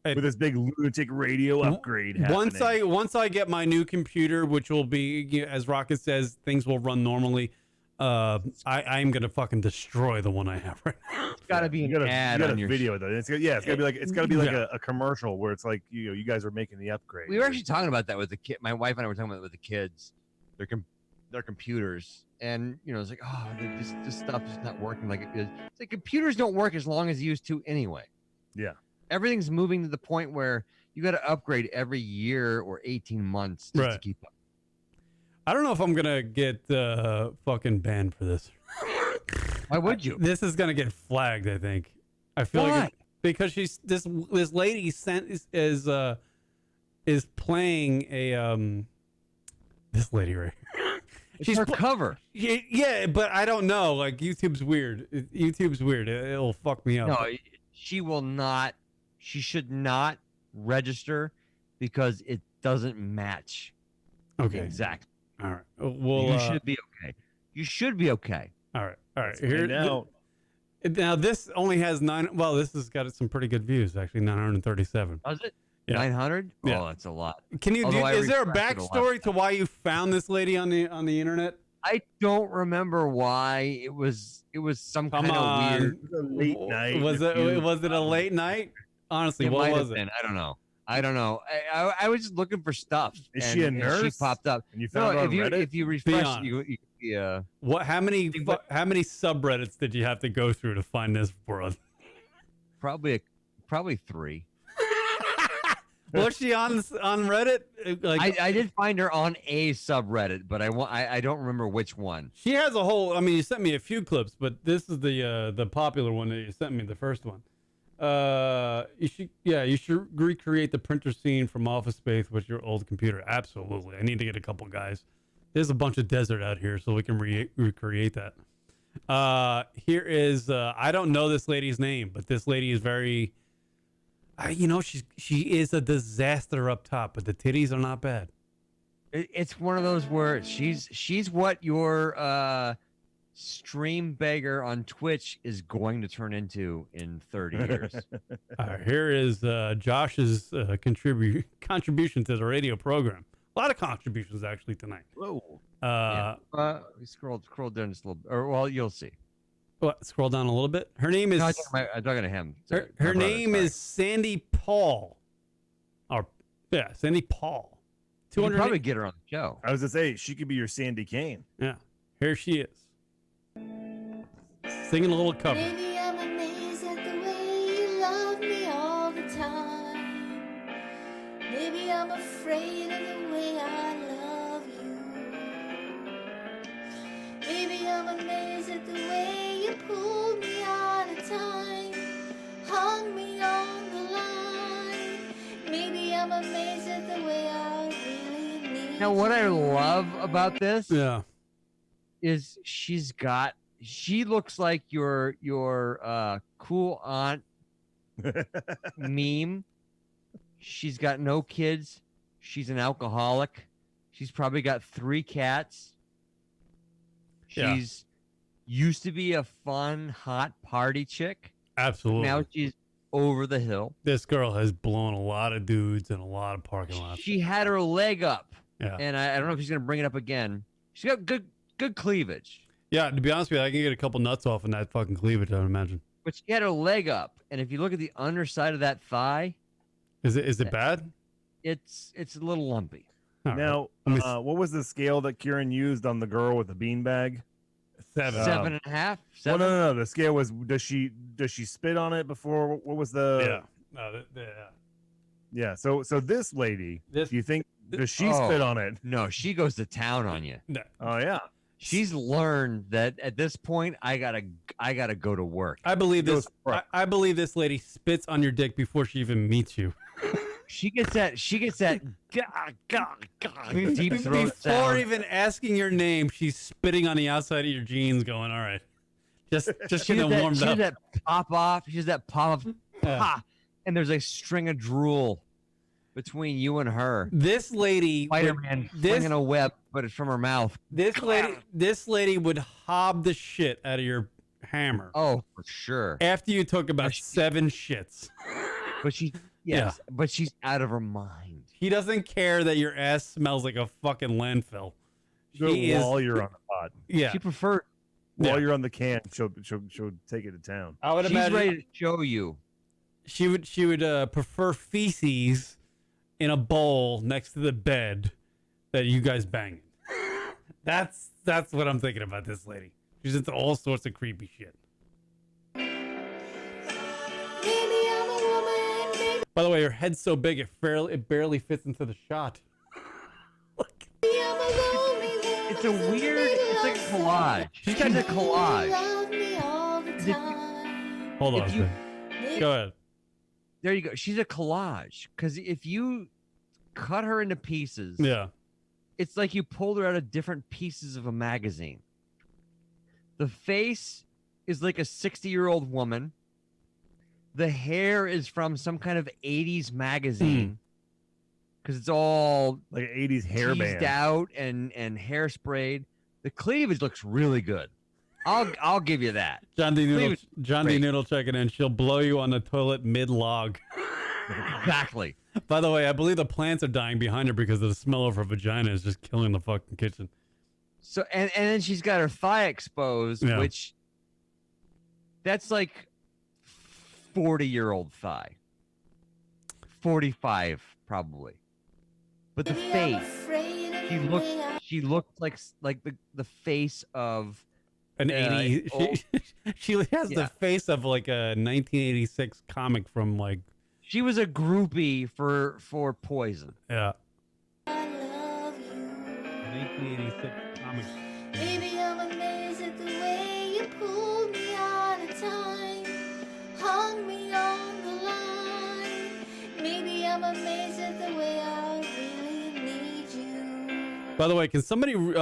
this big Lunatic Radio upgrade happening. Once I get my new computer, which will be, as Rocket says, things will run normally. I'm gonna fucking destroy the one I have right now. It's gotta be an ad on your video though. It's gotta be like a commercial where it's like you guys are making the upgrade. We were actually talking about that with the kid. My wife and I were talking about it with the kids. Their computers, and it's like, oh, this stuff is not working like it is. It's like computers don't work as long as they used to anyway. Yeah. Everything's moving to the point where you got to upgrade every year or 18 months just to keep up. I don't know if I'm gonna get fucking banned for this. Why would you? This is gonna get flagged. I think. I feel like because this lady is playing a this lady right here. She's her cover. Yeah, but I don't know. Like YouTube's weird. YouTube's weird. It'll fuck me up. No, she will not. She should not register because it doesn't match. Okay. Exactly. All right. Well, you should be okay. You should be okay. All right. Here now. Now this only has 9. Well, this has got some pretty good views actually. 937. Does it? Yeah. 900? Yeah. Oh, that's a lot. Can you? Is there a backstory to why you found this lady on the internet? I don't remember why. It was some kind of weird. It was a late night. Was it a late night? Honestly, what was it? I don't know. I was just looking for stuff. Is she a nurse? She popped up. And you found her on Reddit? If you refresh, What? How many subreddits did you have to go through to find this broad? Probably 3. Was she on Reddit? Like, I did find her on a subreddit, but I don't remember which one. She has a whole. I mean, you sent me a few clips, but this is the popular one that you sent me, the first one. You should recreate the printer scene from Office Space with your old computer. Absolutely, I need to get a couple guys. There's a bunch of desert out here, so we can recreate that. Here is I don't know this lady's name, but this lady is very. She is a disaster up top, but the titties are not bad. It's one of those where she's what your stream beggar on Twitch is going to turn into in 30 years. Here is Josh's contribution to the radio program. A lot of contributions actually tonight. Whoa. We scroll down just a little bit. Or, well, you'll see. What? Scroll down a little bit. Her name is. No, I'm talking to him. Her name is Sandy Paul. Or yeah, Sandy Paul. You can probably get her on the show. I was gonna say she could be your Sandy Kane. Yeah, here she is, singing a little cover. Maybe I'm amazed at the way you love me all the time. Maybe I'm afraid of the way I love you. Maybe I'm amazed at the way you pulled me out of time, hung me on the line. Maybe I'm amazed at the way I really need Now, what I you. love about this Yeah, is she looks like your cool aunt meme. She's got no kids. She's an alcoholic. She's probably got 3 cats. Yeah. She's used to be a fun, hot party chick. absolutely. Now she's over the hill. This girl has blown a lot of dudes in a lot of parking lots. She had her leg up, Yeah, and I don't know if she's gonna bring it up again. She's got good cleavage, yeah. To be honest with you, I can get a couple nuts off in that fucking cleavage. I would imagine. but she had her leg up, and if you look at the underside of that thigh, Is it bad? it's a little lumpy. All right. Now, Let me what was the scale that Kieran used on the girl with the beanbag? 7. 7.5. Well, 7. no. The scale was does she spit on it before? What was the? Yeah. No, yeah. Yeah. So this lady, This- do you think does she Oh. spit on it? No, she goes to town on you. No. Oh yeah. She's learned that at this point, I gotta go to work. I believe Goes this. for it. I believe this lady spits on your dick before she even meets you. She gets that deep throat Before sound. even asking your name, she's spitting on the outside of your jeans, going, "All right, just She getting does warmed up." that pop off. She does that pop off, Yeah. and there's a string of drool between you and her. This lady, Spider-Man flinging a web, but it's from her mouth. this lady would hob the shit out of your hammer Oh, for sure. after you took about she- 7 shits. But she, but she's out of her mind. He doesn't care that your ass smells like a fucking landfill. Do She it is, while you're on the pod. yeah. She prefer. Yeah. While you're on the can, she'll take it to town. I would She's imagine ready to show you. she would prefer feces in a bowl next to the bed that you guys banging. That's what I'm thinking about this lady. She's into all sorts of creepy shit. Maybe I'm a woman, maybe By the way, her head's so big it barely fits into the shot. I'm a lonely woman. It's a weird. It's like a collage. She's a collage. Love me all the time. Hold on. If a you- second. Go ahead. There you go. She's a collage. Because if you cut her into pieces, Yeah. it's like you pulled her out of different pieces of a magazine. The face is like a 60-year-old woman. The hair is from some kind of 80s magazine. Because it's all Like an 80s hair teased band. out and hairsprayed. The cleavage looks really good. I'll give you that. John D. Noodle, Please. John D. Noodle checking in. She'll blow you on the toilet mid-log. Exactly. By the way, I believe the plants are dying behind her because of the smell of her vagina is just killing the fucking kitchen. So and then she's got her thigh exposed, Yeah. which that's like 40-year-old thigh. 45 probably. But the Maybe I'm face, afraid of the way I she looked like the face of An Yeah, 80. old- She has Yeah. the face of like a 1986 comic from like she was a groupie for Poison. yeah. love you. 1986 comic. Maybe I'm amazed at the way you pulled me out of time, hung me on the line. Maybe I'm amazed at the way I really need you. By the way, can somebody in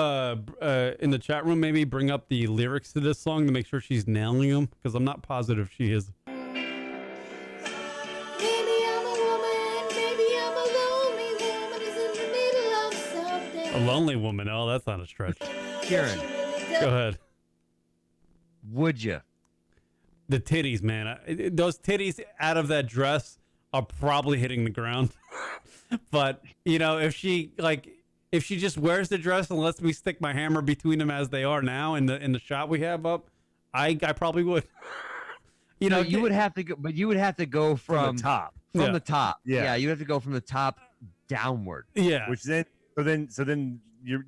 the chat room maybe bring up the lyrics to this song to make sure she's nailing them? Because I'm not positive she is. Maybe I'm a woman, maybe I'm a lonely woman who's in the middle of something. A lonely woman. Oh, that's not a stretch. Kieran, Go ahead. Would you? The titties, man. Those titties out of that dress are probably hitting the ground. But you know, if she just wears the dress and lets me stick my hammer between them as they are now in the shot we have up, I probably would. You know, you would have to go, but you would have to go from the top. From Yeah. the top. Yeah. Yeah, you have to go from the top downward. Yeah. Which then your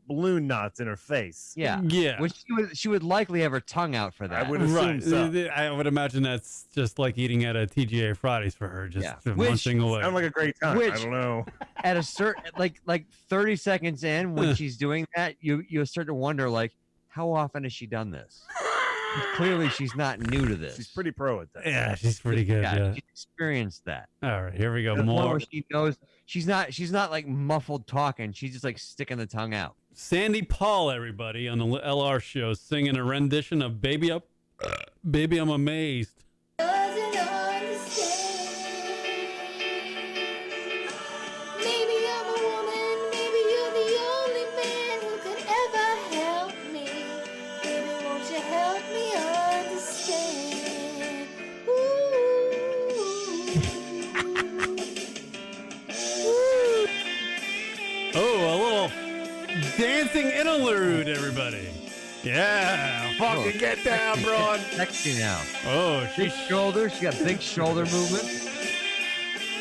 balloon knots in her face. Yeah. Yeah. Which she would likely have her tongue out for that. I would assume so. I would imagine that's just like eating at a TGA Fridays for her, just Yeah. munching away. Sound like a great time. I Which- don't know. At a certain like 30 seconds in, when she's doing that, you start to wonder like, how often has she done this? 'Cause clearly, she's not new to this. She's pretty pro at that. Yeah, she's pretty good. Yeah. She's experienced that. All right, here we go. To the point More. where she knows she's not like muffled talking. She's just like sticking the tongue out. Sandy Paul, everybody, on the LR show, singing a rendition of "Baby Up, Baby I'm Amazed." Doesn't understand. Maybe I'm a woman, maybe you're the only man who could ever help me. Baby, won't you help me understand? Ooh. Oh, a little dancing interlude, everybody. Yeah, fucking get down, broad. Sexy now. Oh, Big she. shoulders. She got big shoulder movements.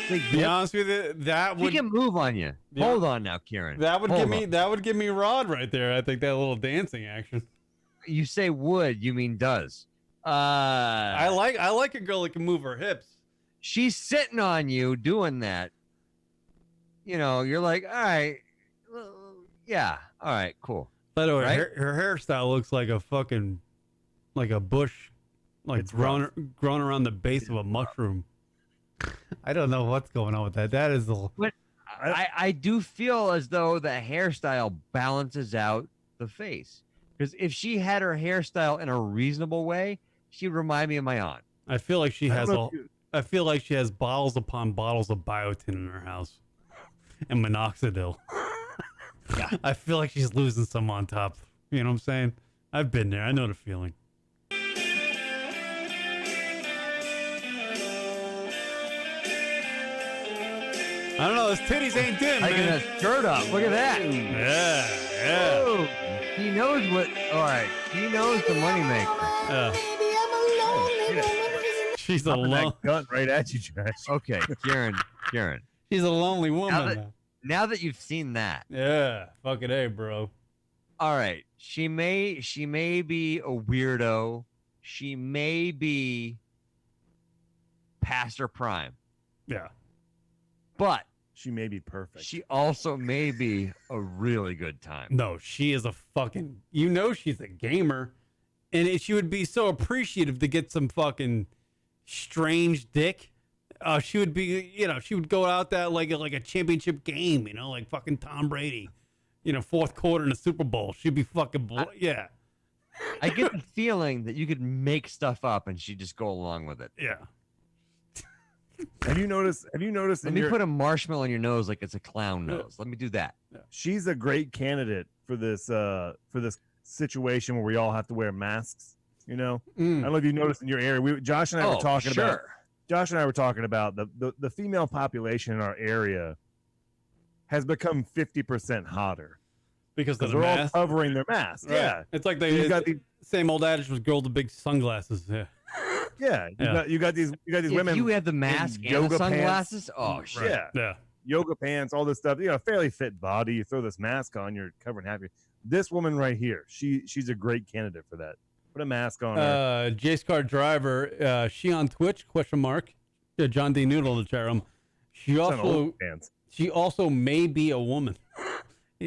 Big Be hip. honest with you, that She would can move on you. Yeah. Hold on now, Kieran. that would Hold give me on. that would give me Rod right there. I think that little dancing action. You say would, you mean does. I like a girl that can move her hips. She's sitting on you doing that. You know, you're like, all right, well, yeah, all right, cool. By the way, Right? her hairstyle looks like a fucking like a bush, like It's grown around the base of a mushroom. I don't know what's going on with that. That is the I do feel as though the hairstyle balances out the face. Because if she had her hairstyle in a reasonable way, she would remind me of my aunt. I feel like she I don't has know a. if you- I feel like she has bottles upon bottles of biotin in her house, and minoxidil. Yeah. I feel like she's losing some on top. You know what I'm saying? I've been there. I know the feeling. I don't know. Those titties ain't dim, I get man. that skirt up. Look at that. Yeah, yeah. Oh, he knows what. All right, he knows the moneymaker. Yeah. Maybe I'm a lonely woman who's She's a Popping lone. that gun right at you, Josh. Okay, Kieran. She's a lonely woman. Now that- now. Now that you've seen that, Yeah, fucking A, bro. all right, she may be a weirdo. She may be past her prime, Yeah. but She may be perfect. she also may be a really good time. No, she is a fucking. You know, she's a gamer, and she would be so appreciative to get some fucking strange dick. She would be, you know, she would go out there like a championship game, you know, like fucking Tom Brady, you know, fourth quarter in the Super Bowl. She'd be fucking, yeah, I get the feeling that you could make stuff up and she'd just go along with it. yeah. Have you noticed? Let in me your, put a marshmallow in your nose like it's a clown Yeah. nose. Let me do that. she's a great candidate for this situation where we all have to wear masks. You know, I don't know if you noticed in your area. Josh and I were talking about. Josh and I were talking about the female population in our area has become 50% hotter Because of because the they're all mask. covering their masks. Right. Yeah, It's like So you got the these, same old adage was girl with the big sunglasses. Yeah. yeah, Yeah. you got these If women. you had the mask and yoga the pants. sunglasses, oh shit. Yeah, Yeah. yoga pants, all this stuff. You know, fairly fit body. You throw this mask on, you're covering half your. This woman right here, she's a great candidate for that. Put a mask on her. Jace Car Driver, she on Twitch? Question mark. John D. Noodle in the chat room. She It's on also OnlyFans. she also may be a woman.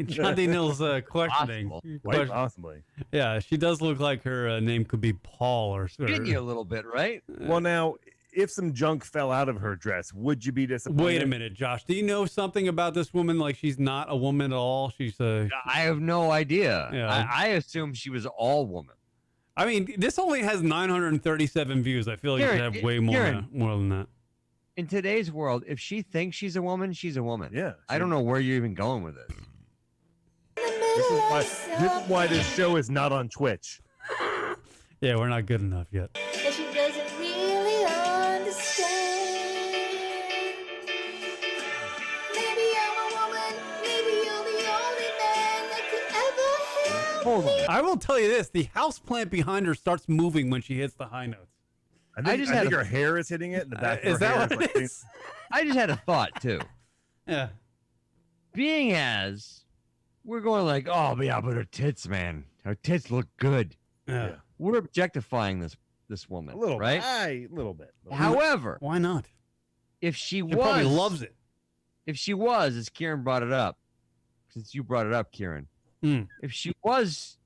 John D. Noodle's questioning. Possible. Quite possibly. Yeah, she does look like her name could be Paul or. Getting you a little bit, right? Well, now, if some junk fell out of her dress, would you be disappointed? Wait a minute, Josh. Do you know something about this woman? Like she's not a woman at all. She's a. I have no idea. Yeah. I assume she was all woman. I mean, this only has 937 views. I feel like you should Kieran, have way more Kieran. more than that. In today's world, if she thinks she's a woman, she's a woman. Yeah. I don't know where you're even going with this. This is why this show is not on Twitch. Yeah, we're not good enough yet. That she doesn't really understand. Maybe I'm a woman, maybe you're the only man that could ever help. Hold on. I will tell you this: the house plant behind her starts moving when she hits the high notes. I think her hair is hitting it. In the back of Is her hair that what it is? I just had a thought too. Yeah. Being as we're going like, oh yeah, but her tits, man, her tits look good. Yeah. We're objectifying this woman, a little right? a little bit. However, Why not? if she She was, probably loves it. if she was, as Kieran brought it up, since you brought it up, Kieran, if she was,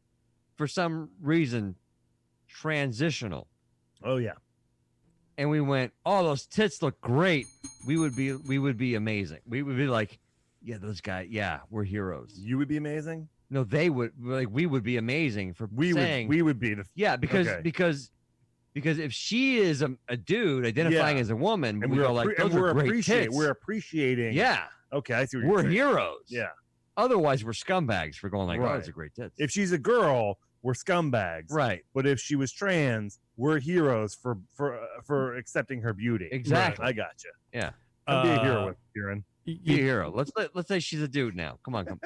for some reason, transitional, Oh yeah. and we went, oh, those tits look great, we would be amazing. We would be like, yeah, those guys, yeah, we're heroes. You would be amazing. No, they would like we would be amazing for saying We would be the. yeah because Okay. because if she is a dude identifying Yeah. as a woman, And we we're are like those are great tits. We're appreciating. Yeah, Okay, I see what we're you're saying. heroes. Yeah. Otherwise, we're scumbags for going like, oh, Right. those are great tits. If she's a girl, we're scumbags. right, But if she was trans, we're heroes for accepting her beauty. Exactly. I gotcha. Yeah. I'd be a hero with Kieran. be a hero. Let's say she's a dude now. Come on,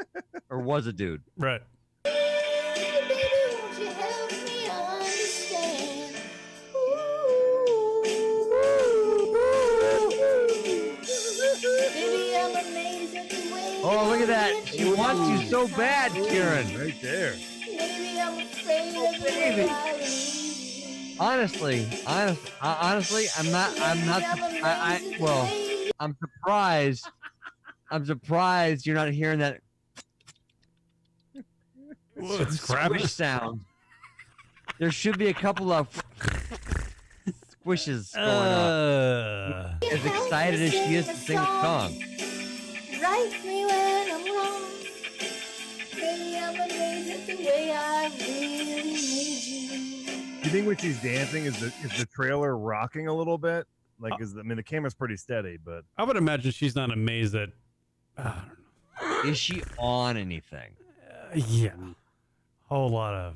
or was a dude. Right. Baby, won't you help me understand? Baby, I'm amazed at the way Oh, look at that! you She wants you so bad, Kieran. Right there. Maybe I'm afraid of the baby. way I leave. Honestly, I'm surprised. I'm surprised you're not hearing that It's crappy. squish sound. There should be a couple of squishes going on. As excited as she is to sing the song. Right me when I'm wrong. Baby, I'm amazed at the way I really need you. Do you think when she's dancing, is the trailer rocking a little bit? Like, the camera's pretty steady, but I would imagine she's not amazed that. I don't know. Is she on anything? Yeah. Whole lot of.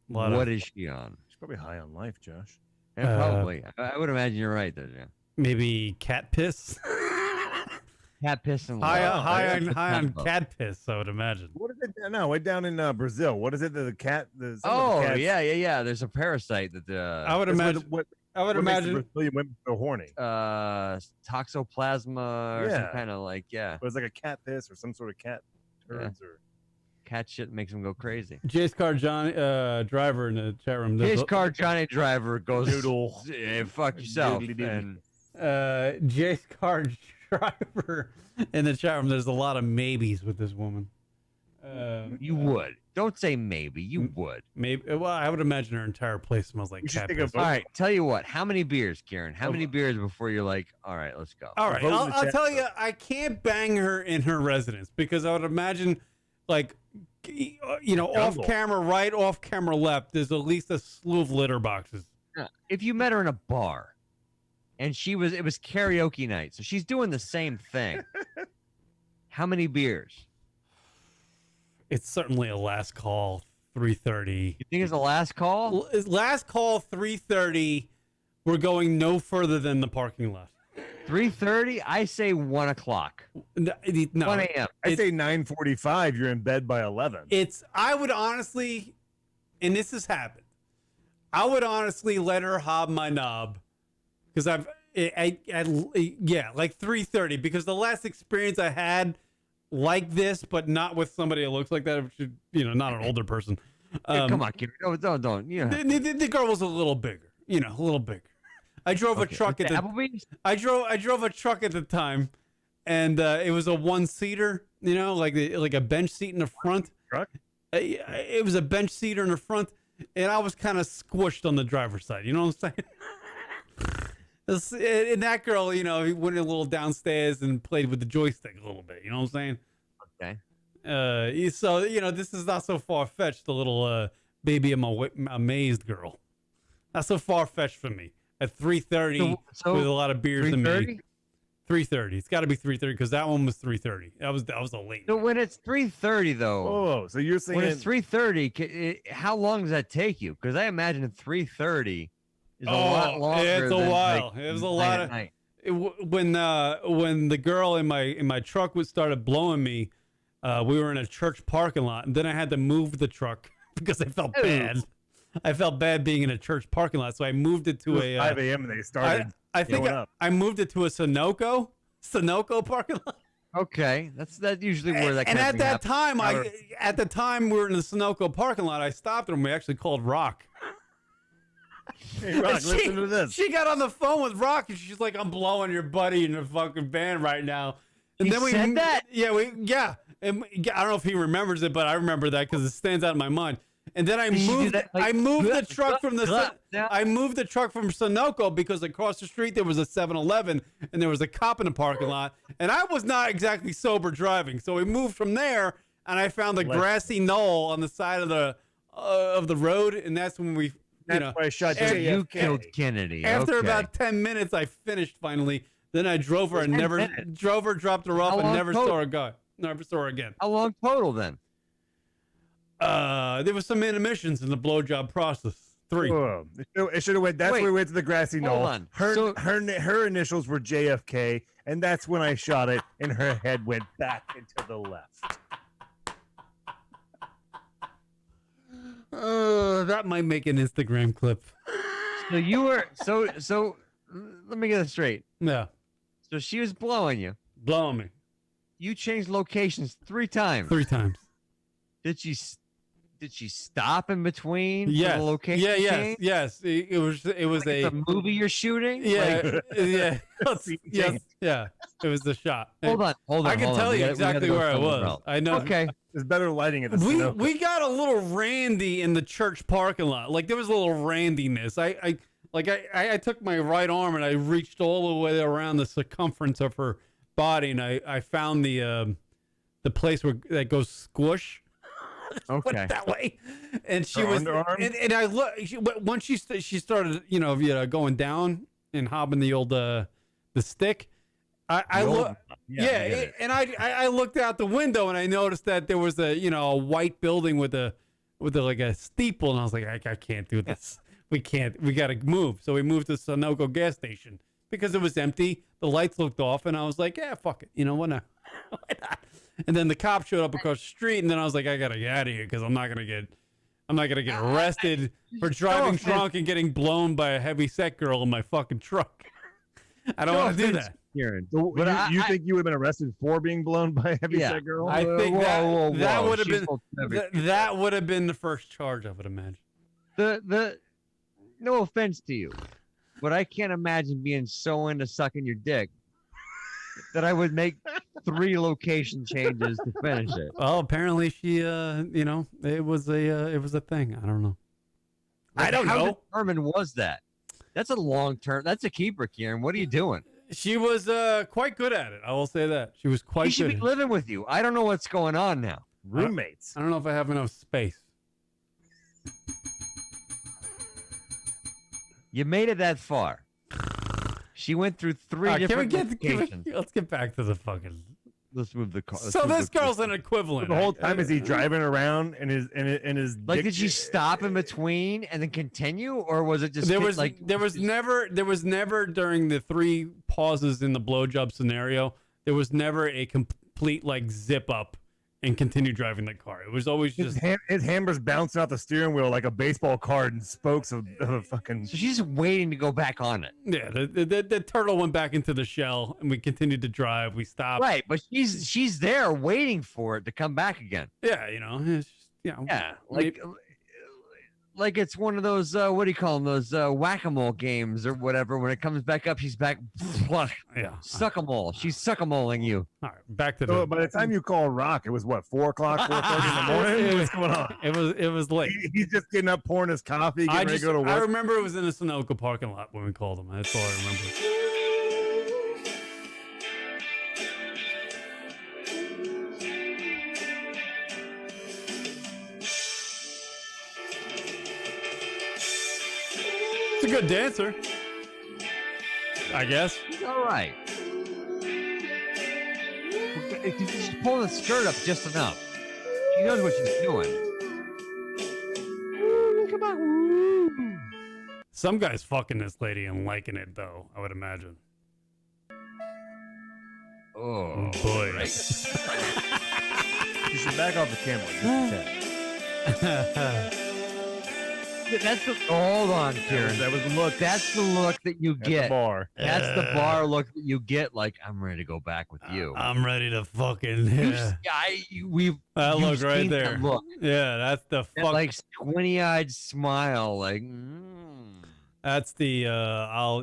What is she on? she's probably high on life, Josh. Yeah, probably. I would imagine you're right there, Jim. Maybe cat piss. Cat piss and high love. on cat piss. I would imagine. What is it? No, way down in Brazil. What is it? The cat. Oh yeah. There's a parasite that I would imagine. I would What makes the imagine. Brazilian women so horny? toxoplasma or some Yeah. kind of like It was like a cat piss or some sort of cat turds or. cat shit makes them go crazy. Jace Car Johnny driver in the chat room. His car Johnny Driver goes Noodle. fuck yourself. Doodly-doodly. And Jace Car driver in the chat room. There's a lot of maybes with this woman. you would. Don't say maybe. You would. Maybe. Well, I would imagine her entire place smells like We should cat take a piss. vote. All right. Tell you what. How many beers, Kieran? How many beers before you're like, all right, let's go? All right, Vote in the I'll chat tell room. you, I can't bang her in her residence because I would imagine, like, off jungle. camera right, off camera left. There's at least a slew of litter boxes. If you met her in a bar, and it was karaoke night, so she's doing the same thing. How many beers? It's certainly a last call, 3:30. You think it's the last call? Last call, 3:30. We're going no further than the parking lot. 3:30? I say 1 o'clock. No, 1 a.m. I say 9:45. You're in bed by 11. I would honestly, and this has happened, I would honestly let her hob my knob because like 3:30, because the last experience I had like this, but not with somebody that looks like that, which, not an older person. Come on, kid. Don't. The girl was a little bigger, a little bigger. I drove a truck at the Applebee's? I drove a truck at the time, and it was a one-seater, like a bench seat in the front. Truck? It was a bench seater in the front, and I was kind of squished on the driver's side. You know what I'm saying? And that girl, he went a little downstairs and played with the joystick a little bit. You know what I'm saying? Okay. So this is not so far-fetched. The little baby amazed girl, not so far-fetched for me. At 3:30 So with a lot of beers in me. 3:30. It's got to be 3:30 because that one was 3:30. That was a late. So when it's 3:30 though, Oh, so you're saying when it's 3:30, how long does that take you? Because I imagine 3:30 is a lot longer. It's a than, while. Like, it was a lot of night. when the girl in my truck started blowing me. We were in a church parking lot, and then I had to move the truck because I felt bad. I felt bad being in a church parking lot, so I moved it to a 5 a.m. and they started. I think I moved it to a Sunoco parking lot. Okay, that's usually where that. And kind at of that happens. time, at the time we were in the Sunoco parking lot, I stopped her and we actually called Rock. Hey, Rock, listen to this. She got on the phone with Rock and she's like, "I'm blowing your buddy in the fucking van right now." And She then we said that? Yeah. And I don't know if he remembers it, but I remember that because it stands out in my mind. And then I Did she do moved. that, like, I moved the truck from the. yeah. I moved the truck from Sunoco because across the street there was a 7-Eleven and there was a cop in the parking lot, and I was not exactly sober driving, so we moved from there, and I found a grassy knoll on the side of the road, and that's when we. That's why I shot So JFK. you killed Kennedy. After okay. about 10 minutes, I finished finally. Then I drove her and 10 never minutes? drove her, dropped her off, How and long never total? saw her go. Never saw her again. How long total then? There was some intermissions in the blowjob process. 3. Oh, it should have went. That's Wait, where we went to the grassy knoll. hold on. Her, So- her initials were JFK, and that's when I shot it, and her head went back into the left. That might make an Instagram clip. So you were so. Let me get this straight. Yeah, So she was blowing you. blowing me You changed locations 3 times. 3 times. Did she stop in between? for Yes. The location Yeah. Yes. change? Yes. It was. It was Like it's a movie you're shooting. Yeah. Like, Yeah. Yes. Yeah. It was the shot. hold on. I can hold tell on. you We gotta exactly go where I somewhere was. else. I know. Okay. There's better lighting at the We Sunoco. we got a little randy in the church parking lot. Like there was a little randiness. I took my right arm and I reached all the way around the circumference of her body, and I found the place where that goes squish. Put Okay. it that way. And she Her was underarm? and I look once she started going down and hopping the stick. I look. Yeah, I get it. and I looked out the window and I noticed that there was a white building with like a steeple, and I was like, I can't do this. We got to move. So we moved to Sunoco gas station because it was empty. The lights looked off, and I was like, yeah, fuck it. Why not? Why not? And then the cop showed up across the street, and then I was like, I gotta get out of here because I'm not gonna get arrested for driving drunk and getting blown by a heavy set girl in my fucking truck. I don't want to do that. Kieran. So But you think you would have been arrested for being blown by a heavy Yeah. set girl? I think that would have She's been ultimately- that would have been the first charge, I would imagine. the no offense to you, but I can't imagine being so into sucking your dick that I would make 3 location changes to finish it. Well, apparently she, it was a thing. I don't know. I don't How know. determined was that? That's a long term. That's a keeper, Kieran. What are you doing? She was quite good at it. I will say that she was He quite should good. be living with you. I don't know what's going on now. Roommates. I don't know if I have enough space. You made it that far. She went through 3 different locations. Let's get back to the fucking. Let's move the car. So this girl's an equivalent. The whole time is he driving around and his Like, dick- did she stop in between and then continue, or was it just There was like there was never during the 3 pauses in the blowjob scenario. There was never a complete like zip up and continue driving the car. It was always just his hammer's bouncing off the steering wheel like a baseball card and spokes of a fucking. So she's waiting to go back on it. yeah. The turtle went back into the shell and we continued to drive. We stopped. Right, but she's there waiting for it to come back again. Yeah, it's just, Yeah, like it's one of those what do you call them? Those whack-a-mole games or whatever. When it comes back up, she's back. yeah. Suck-a-mole. She's suck-a-moling you. All right, back to So the. by the time you call Rock, it was what 4 o'clock, 4:30 in the morning. What's going on? It was late. He's just getting up, pouring his coffee, getting ready to go to I work. remember it was in a Sunoco parking lot when we called him. That's all I remember. He's a good dancer, I guess. She's all right. She's pulling the skirt up just enough. She knows what she's doing. Ooh, come on. Ooh. Some guy's fucking this lady and liking it though. I would imagine. Oh boy. You should back off the camera. Just That's the hold on, Kieran. That was the look. That's the look that you At get. the bar. That's the bar look that you get. Like, I'm ready to go back with you. I'm ready to fucking. We've That look right seen there. that look. Yeah, that's the That, fuck. like squinty-eyed smile. Like, That's the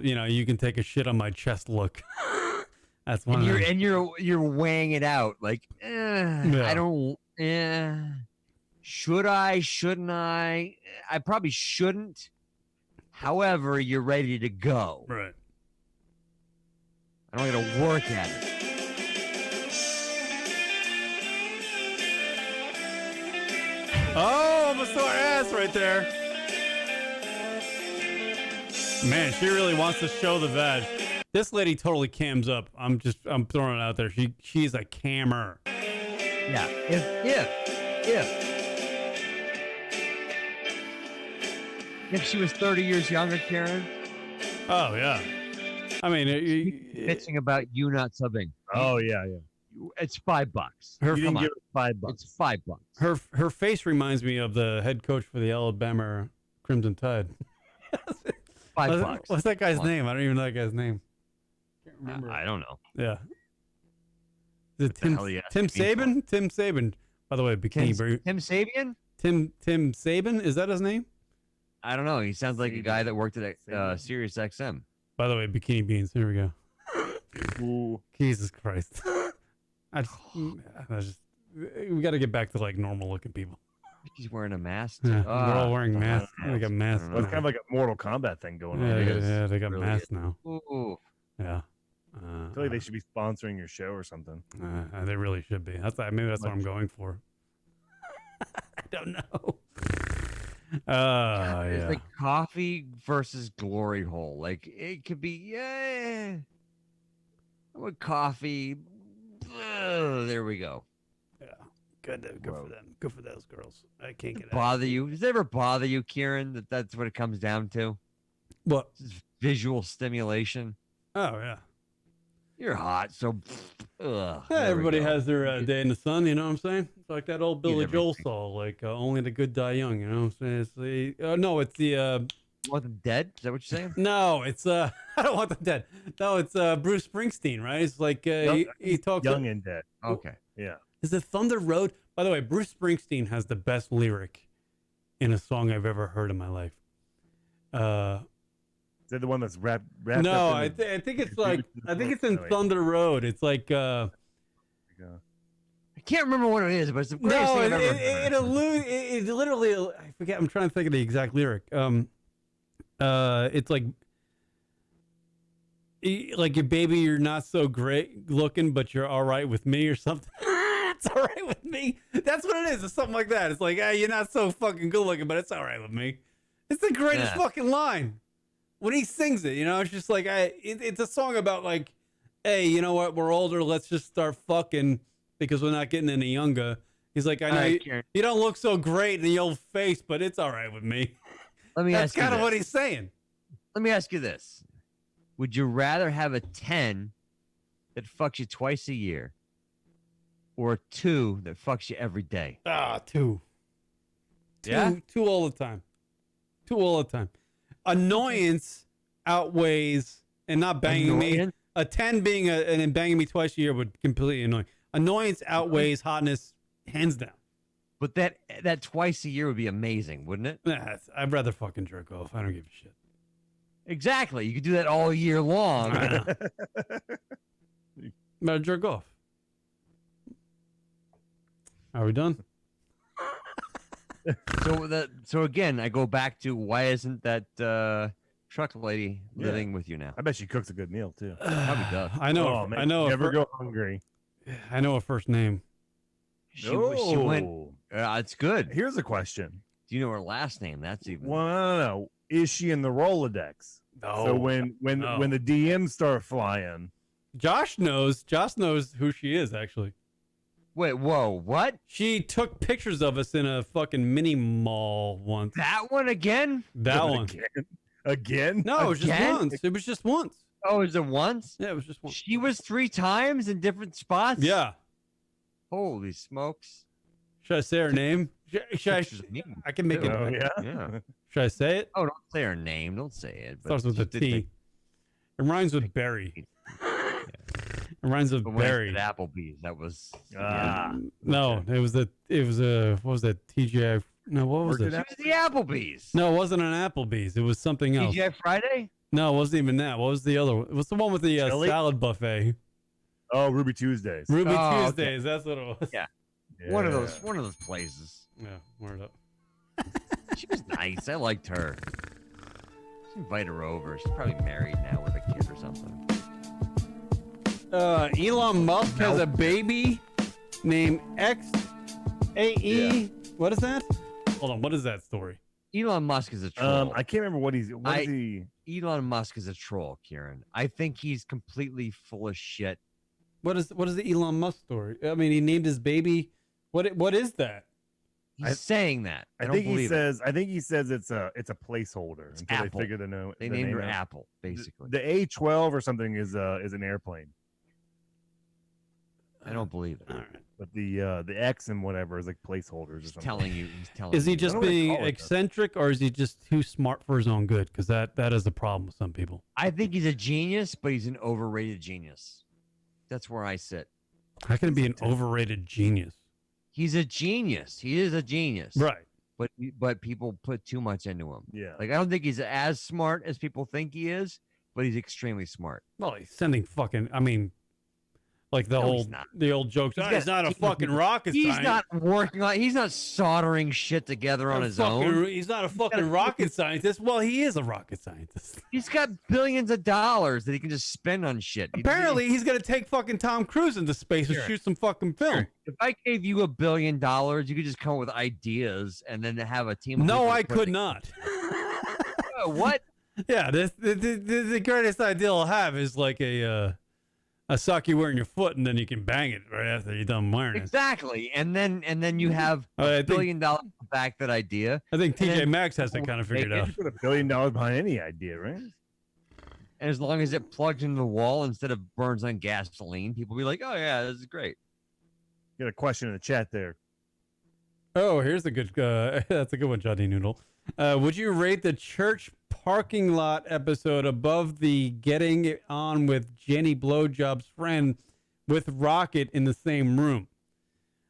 you can take a shit on my chest look. That's one. and you're weighing it out. Like, Yeah. I don't. Should I? Shouldn't I? I probably shouldn't. However, you're ready to go. Right. I don't got to work at it. Oh, I'm a sore ass right there. Man, she really wants to show the veg. This lady totally cams up. I'm throwing it out there. She's a cammer. Yeah. If she was 30 years younger, Karen, Oh yeah. I mean, bitching about you not subbing. Oh yeah. It's $5. her You didn't give it $5. It's $5. her face reminds me of the head coach for the Alabama Crimson Tide. $5. What's that guy's name? I don't even know that guy's name. Can't remember. I don't know. Yeah. Is it Tim hell you Tim asking me Saban? Tim Saban. By the way, bikini. Tim Sabian? Tim Saban. Is that his name? I don't know. He sounds like a guy that worked at Saban. Sirius XM. By the way, bikini beans. Here we go. Ooh. Jesus Christ. I just we got to get back to like normal looking people. He's wearing a mask. Yeah, Ah, we're all wearing masks. They got masks. Well, it's kind of like a Mortal Kombat thing going on. Yeah, it yeah, is. yeah, they got Really masks is. now. Ooh. Yeah. I feel like they should be sponsoring your show or something. They really should be. Maybe that's what I'm going for. I don't know. It's Yeah. like coffee versus glory hole. Like it could be, yeah. With coffee. There we go. Good for them. Good for those girls. I can't get Bother you? Does it ever bother you, Kieran, that's what it comes down to? What? Just visual stimulation. Oh yeah. You're hot, so. Yeah, everybody has their day in the sun. You know what I'm saying? It's like that old Billy Joel everything. song, like only the good die young. You know what I'm saying? It's the no, it's the You want them dead? Is that what you're saying? no, it's I don't want them dead. No, it's Bruce Springsteen, right? It's like he talks. Young and dead. Okay. Yeah. Is it Thunder Road? By the way, Bruce Springsteen has the best lyric in a song I've ever heard in my life. Is that the one that's wrapped No, up I in the- think it's Give like it to the I think book. it's in Oh, wait. Thunder Road. It's like I can't remember what it is, but it's the greatest no, thing it I've ever heard. it literally I forget. I'm trying to think of the exact lyric. It's like your baby, you're not so great looking, but you're all right with me or something. It's all right with me. That's what it is. It's something like that. It's like, hey, you're not so fucking good looking, but it's all right with me. It's the greatest Yeah. fucking line when he sings it. You know, it's just like it's a song about like, hey, you know what? We're older. Let's just start fucking because we're not getting any younger. He's like, I know All right, Kieran, you don't look so great in the old face, but it's all right with me. let me That's ask you kind of this. what he's saying. Let me ask you this. Would you rather have a 10 that fucks you twice a year or a 2 that fucks you every day? Two. Yeah? Two all the time. Two all the time. Annoyance outweighs and not banging me. Annoyance? A 10 being and then banging me twice a year would completely annoy. Annoyance outweighs hotness hands down. But that twice a year would be amazing, wouldn't it? I'd rather fucking jerk off. I don't give a shit. Exactly. You could do that all year long. Better jerk off. Are we done? So again, I go back to why isn't that truck lady living with you now? I bet she cooks a good meal too. Probably does. I know. Oh, man, I know. you a never fir- go hungry. I know a first name. She went. It's good. Here's a question. Do you know her last name? That's even. Well, no. Is she in the Rolodex? So when No. when the DMs start flying, Josh knows. Josh knows who she is, actually. Wait, whoa, what? She took pictures of us in a fucking mini mall once. That one again? That one. Again? No, it was just Again? once. It was just once. Oh, is it once? Yeah, it was just once. She was 3 times in different spots? Yeah. Holy smokes. Should I say her name? Should Pictures of me, I can make too. it. Oh, yeah? Yeah. Should I say it? Oh, don't say her name. Don't say it. But Starts with she a did T. take- It rhymes with berry. It rhymes with But when I berry. said Applebee's, that was No, it was what was that? TGI? No, what was Worked it? it It was the Applebee's. No, it wasn't an Applebee's. It was something else. TGI Friday? No, it wasn't even that. What was the other one? What's the one with the Chili? salad buffet? Oh, Ruby Tuesdays. Ruby Oh, okay. Tuesdays. That's what it was. Yeah. Yeah. One of those places. Yeah, word up. She was nice. I liked her. Just invite her over. She's probably married now with a kid or something. Elon Musk has a baby named XAE. Yeah. What is that? Hold on. What is that story? Elon Musk is a troll. I can't remember what is he? Elon Musk is a troll, Kieran. I think he's completely full of shit. What is the Elon Musk story? I mean, he named his baby. What is that? He's saying that. I, I don't think he believe it. says. I think he says it's a placeholder It's until Apple. they figure the no. They the named name her out. Apple, basically. The A12 or something is an airplane, I don't believe it. All right. but the X and whatever is like placeholders or He's something. telling you. He's telling. Is he you. just know what they being call it, though. eccentric, or is he just too smart for his own good? Because that is a problem with some people. I think he's a genius, but he's an overrated genius. That's where I sit. How can it be an overrated genius? He's a genius. He is a genius. Right. But people put too much into him. Yeah. Like I don't think he's as smart as people think he is, but he's extremely smart. Well, he's sending fucking. I mean, like the No, he's old not. the old jokes. He's "Oh, got he's not a team of fucking people." rocket He's scientist. not working on. He's not soldering shit together on his own. He's not a fucking rocket scientist. Well, he is a rocket scientist. He's got billions of dollars that he can just spend on shit. Apparently, he's gonna take fucking Tom Cruise into space and Sure. shoot some fucking film. if I gave you $1 billion, you could just come up with ideas and then have a team. Of No, people I to put could it- not. What? Yeah, the greatest idea I'll have is like a sock you wear in your foot, and then you can bang it right after you're done wearing it. Exactly. And then you have I $1 think- billion to back that idea. I think And TJ then Maxx has it kind of figured make it. out. You put $1 billion behind any idea, right? And as long as it plugs into the wall instead of burns on gasoline, people be like, "Oh yeah, this is great." Got a question in the chat there. Oh, here's a good. That's a good one, Johnny Noodle. Would you rate the church parking lot episode above the getting it on with Jenny Blowjob's friend with Rocket in the same room?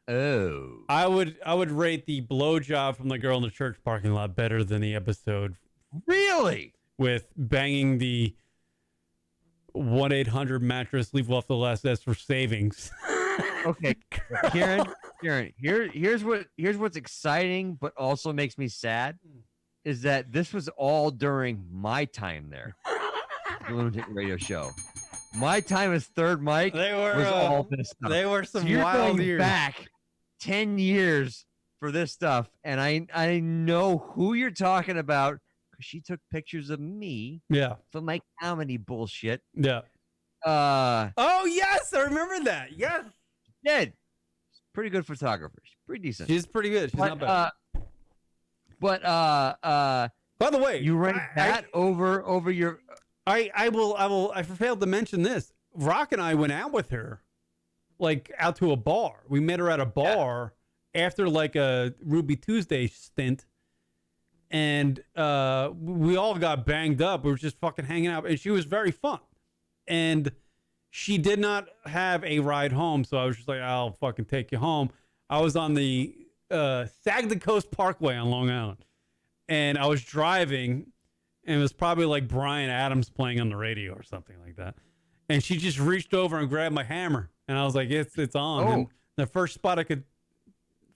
Oh. I would rate the blowjob from the girl in the church parking lot better than the episode Really? with banging the 1-800 mattress. Leave off the last S for savings. Okay, Kieran, here's what's exciting, but also makes me sad, is that this was all during my time there, the Lunatic Radio Show. My time as third mic They were was all this stuff. they were So some you're wild going years. back 10 years for this stuff, and I know who you're talking about because she took pictures of me Yeah, for my comedy bullshit. yeah. Oh yes, I remember that. Yes, Did. Pretty good photographer. She's pretty decent. she's pretty good. She's not bad. But By the way, you rank that over your. I will. I failed to mention this. Rock and I went out with her, like out to a bar. We met her at a bar after like a Ruby Tuesday stint, and we all got banged up. We were just fucking hanging out, and she was very fun. And she did not have a ride home, so I was just like, "I'll fucking take you home." I was on the Saginaw Coast Parkway on Long Island, and I was driving, and it was probably like Bryan Adams playing on the radio or something like that. And she just reached over and grabbed my hammer, and I was like, "It's on." Oh. And the first spot I could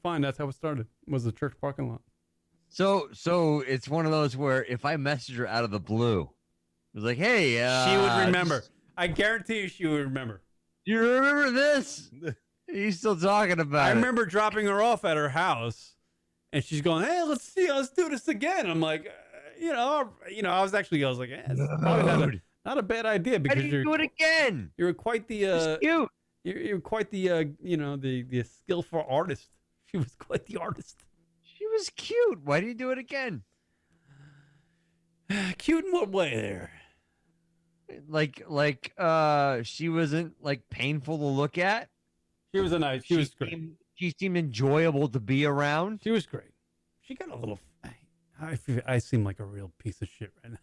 find, that's how it started, was the church parking lot. So it's one of those where if I message her out of the blue, it was like, "Hey, She would remember. I guarantee you she would remember. You remember this? He's still talking about I it." remember dropping her off at her house, and she's going, "Hey, let's do this again." I'm like, I was like, it's probably Not a bad idea Why because did you do it again? you're quite the It's cute. you're quite the the skillful artist. She was quite the artist. She was cute. Why did you do it again? Cute in what way there? Like she wasn't like painful to look at. She was she was great. She seemed enjoyable to be around. She was great. She got a little. I seem like a real piece of shit right now.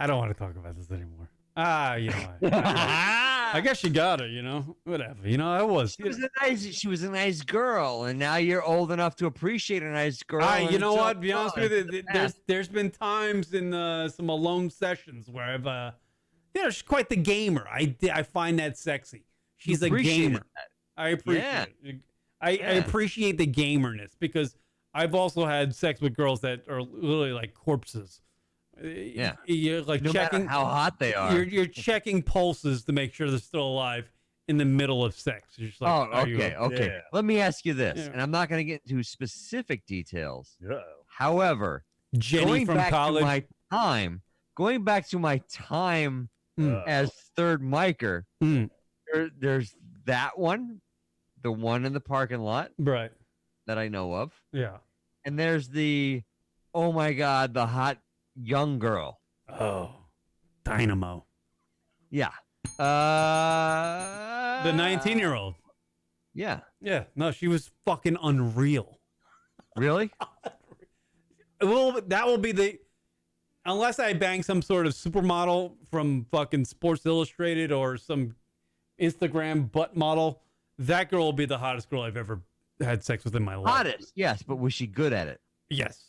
I don't want to talk about this anymore. I guess you got her. Whatever. I was. She was a nice girl, and now you're old enough to appreciate a nice girl. You know what? Be honest with you, there's been times in some alone sessions where I've she's quite the gamer. I find that sexy. She's a gamer. I appreciate it. I appreciate the gamerness because I've also had sex with girls that are literally like corpses. Yeah, you're like no checking matter how hot they are. You're checking pulses to make sure they're still alive in the middle of sex. You're just like, okay. Yeah. Let me ask you this, Yeah. and I'm not going to get into specific details. Uh-oh. However, Jenny going from back college. going back to my time Mm. as third micer, Mm. there's that one, the one in the parking lot Right. that I know of, Yeah. and there's the, oh my God, the hot young girl. Oh, Dynamo. Yeah. The 19-year-old. Yeah. Yeah. No, she was fucking unreal. Really? Well, that will be unless I bang some sort of supermodel from fucking Sports Illustrated or some Instagram butt model, that girl will be the hottest girl I've ever had sex with in my life. Hottest, yes, but was she good at it? Yes.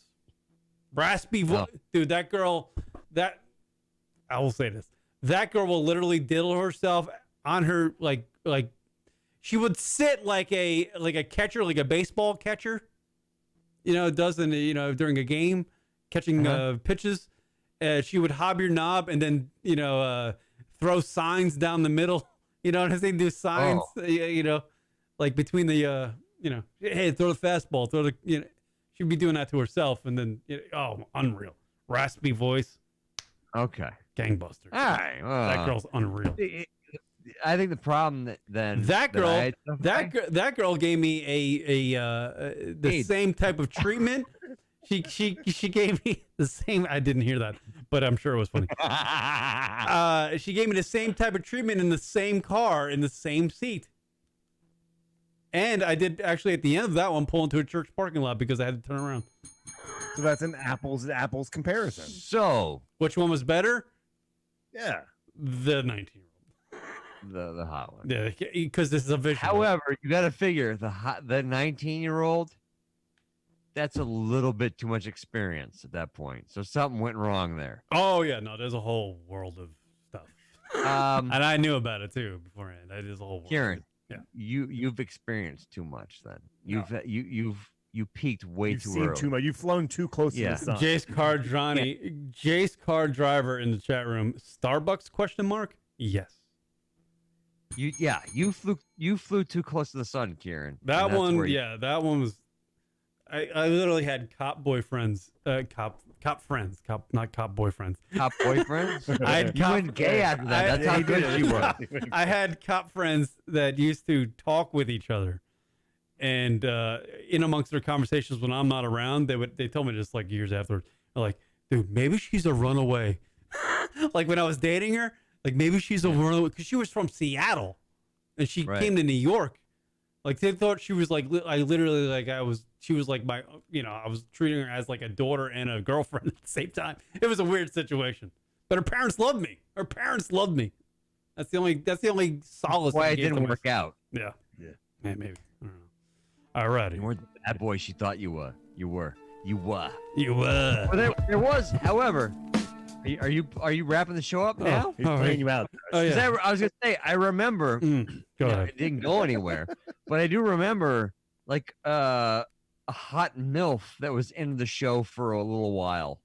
Raspy voice. Oh. Dude, that girl, I will say this. That girl will literally diddle herself on her, like she would sit like a catcher, like a baseball catcher, does during a game, catching pitches. She would hob your knob and then, throw signs down the middle. You know what I'm saying? Do signs, like between the, hey, throw the fastball, throw the, she'd be doing that to herself. And then, unreal. Raspy voice. Okay. Gangbuster. All right. Well, That girl's unreal. I think the problem That girl gave me the same type of treatment. She gave me the same. I didn't hear that, but I'm sure it was funny. She gave me the same type of treatment in the same car in the same seat. And I did actually at the end of that one pull into a church parking lot because I had to turn around. So that's an apples to apples comparison. So which one was better? Yeah. The 19-year-old. The hot one. Yeah, because this is a visual. However, you got to figure the 19-year-old. That's a little bit too much experience at that point. So something went wrong there. Oh yeah, no, there's a whole world of stuff. And I knew about it too beforehand. There's a whole world. Kieran, yeah, you've experienced too much. Then you peaked way You've too seen early. too much. You've flown too close to the sun. Jace Car Driver in the chat room. Starbucks question mark? Yes. You flew too close to the sun, Kieran. That one was. I literally had cop boyfriends, cop friends, not cop boyfriends. Cop boyfriends? I had You went gay after that. That's how good you were. I had cop friends that used to talk with each other, and in amongst their conversations when I'm not around, they told me just like years afterwards, they're like, dude, maybe she's a runaway. Like when I was dating her, like maybe she's a runaway because she was from Seattle, and she came to New York. Like they thought she was like she was like my, I was treating her as like a daughter and a girlfriend at the same time. It was a weird situation, but her parents loved me. That's the only solace. Why it didn't work out. Yeah. Man, maybe. I don't know. All right. You weren't the bad boy she thought you were. You were. Well, There was, however. Are you wrapping the show up now? He's playing you out. Oh, yeah. I was gonna say I remember. Go ahead. It didn't go anywhere, but I do remember like a hot MILF that was in the show for a little while.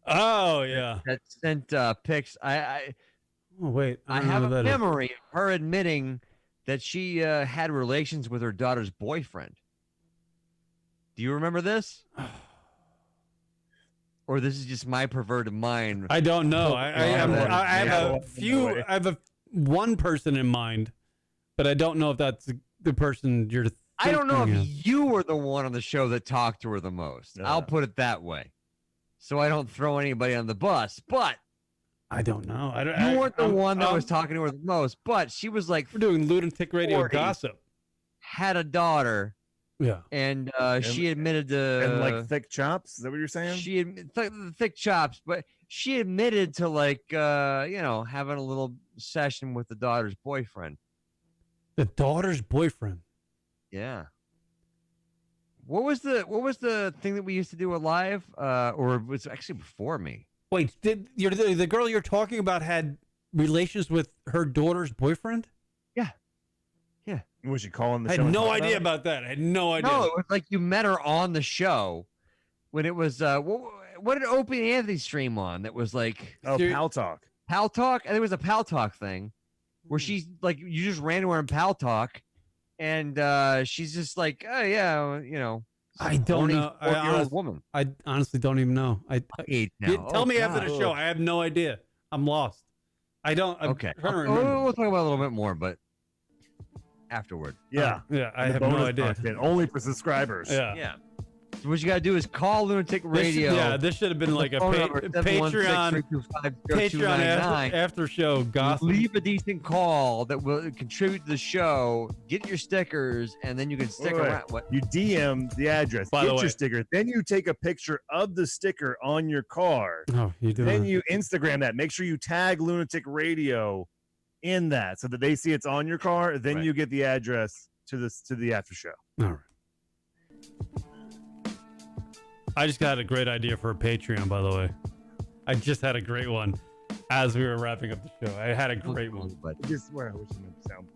Oh yeah. That sent pics. I have a memory of her admitting that she had relations with her daughter's boyfriend. Do you remember this? or this is just my perverted mind. I don't know. I have Yeah. I have one person in mind, but I don't know if that's the person you're. I don't know thinking of. if you were the one on the show that talked to her the most. Yeah. I'll put it that way, so I don't throw anybody on the bus. But I don't know. you weren't the one that was talking to her the most. But she was like, We're doing Lunatic Radio 40. gossip. had a daughter, Yeah. and she admitted to And like thick chops. Is that what you're saying? she thick chops, but she admitted to like having a little session with the daughter's boyfriend. The daughter's boyfriend. Yeah. What was the thing that we used to do live? Or it was actually before me. Wait, did the girl you're talking about had relations with her daughter's boyfriend? Was she calling the I show? had and no talking idea about about that. I had no idea. No, it was like you met her on the show when it was what did Opie and Anthony stream on? That was like it? Oh, Dude. Pal Talk. Pal Talk. I think it was a Pal Talk thing where she's like, you just ran to her in Pal Talk, and she's just like, oh yeah, I don't know. 40-year-old woman. I honestly don't even know. Age now. Tell me after the God. show. I have no idea. I'm lost. I'm Okay, trying to remember. we'll talk about it a little bit more, but afterward. Yeah. Yeah, I The have no bonus idea. content, only for subscribers. Yeah. Yeah. So what you gotta do is call Lunatic Radio. This should have been like a Phone number, Patreon 716-325-0299. after show gossip. Leave a decent call that will contribute to the show. Get your stickers, and then you can stick Wait. around. What? You DM the address, By the get way- your sticker, then you take a picture of the sticker on your car. Oh, you do. Then you Instagram that. Make sure you tag Lunatic Radio in that so that they see it's on your car. Then Right. you get the address to the after show. All right. I just got a great idea for a Patreon, by the way. I just had a great one as we were wrapping up the show. I had a great one. But I just where I wish I sound.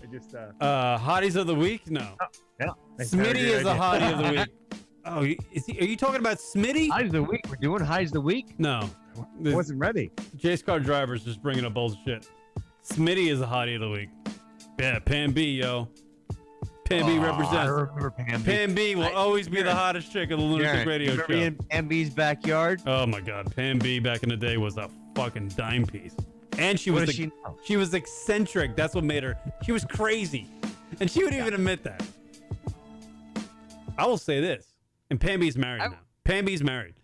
I just Hotties of the week? No. yeah. Smitty is a hottie of the week. Oh, are you talking about Smitty? Highs of the week. We're doing highs of the week. No. I wasn't ready. Jace Car Driver's just bringing up bullshit. Smitty is a hottie of the week. Yeah, Pam B, yo. Pam B I represents. remember Pam B. Pam B will always be the hottest chick of the Lunatic Karen, Radio you show. remember in Pam B's backyard? Oh my God, Pam B back in the day was a fucking dime piece, and she What was does she know? she was eccentric. That's what made her. She was crazy, and she would even admit that. I will say this, and Pam B's married now. Pam B's married.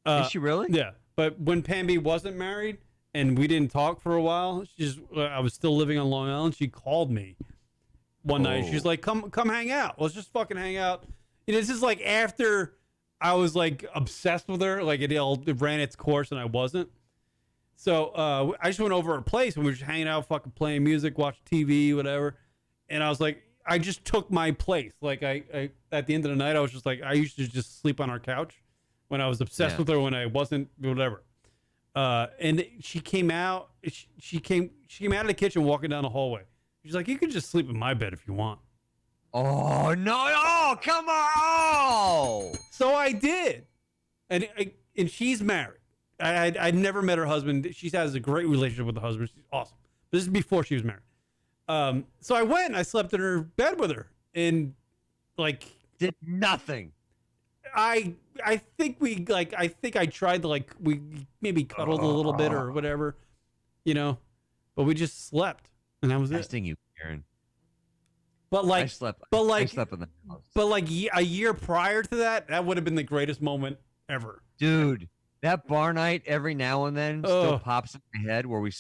Is she really? Yeah, but when Pam B wasn't married and we didn't talk for a while, I was still living on Long Island. She called me one night. She's like, "Come hang out. Let's just fucking hang out." This is like after I was like obsessed with her, like it ran its course and I wasn't. So I just went over her place and we were just hanging out, fucking playing music, watching TV, whatever. And I was like, I just took my place. Like I at the end of the night, I was just like, I used to just sleep on our couch when I was obsessed with her, when I wasn't, whatever. And she came out. She came out of the kitchen, walking down the hallway. She's like, "You can just sleep in my bed if you want." Oh no! Oh, come on! So I did, and she's married. I'd never met her husband. She has a great relationship with the husband. She's awesome. This is before she was married. So I went. I slept in her bed with her, and like Did nothing. I think I tried to we maybe cuddled a little bit or whatever, but we just slept, and that was it. Testing you, Karen. But I slept in the house. But like a year prior to that, that would have been the greatest moment ever. Dude, that bar night every now and then still Ugh. pops in my head where we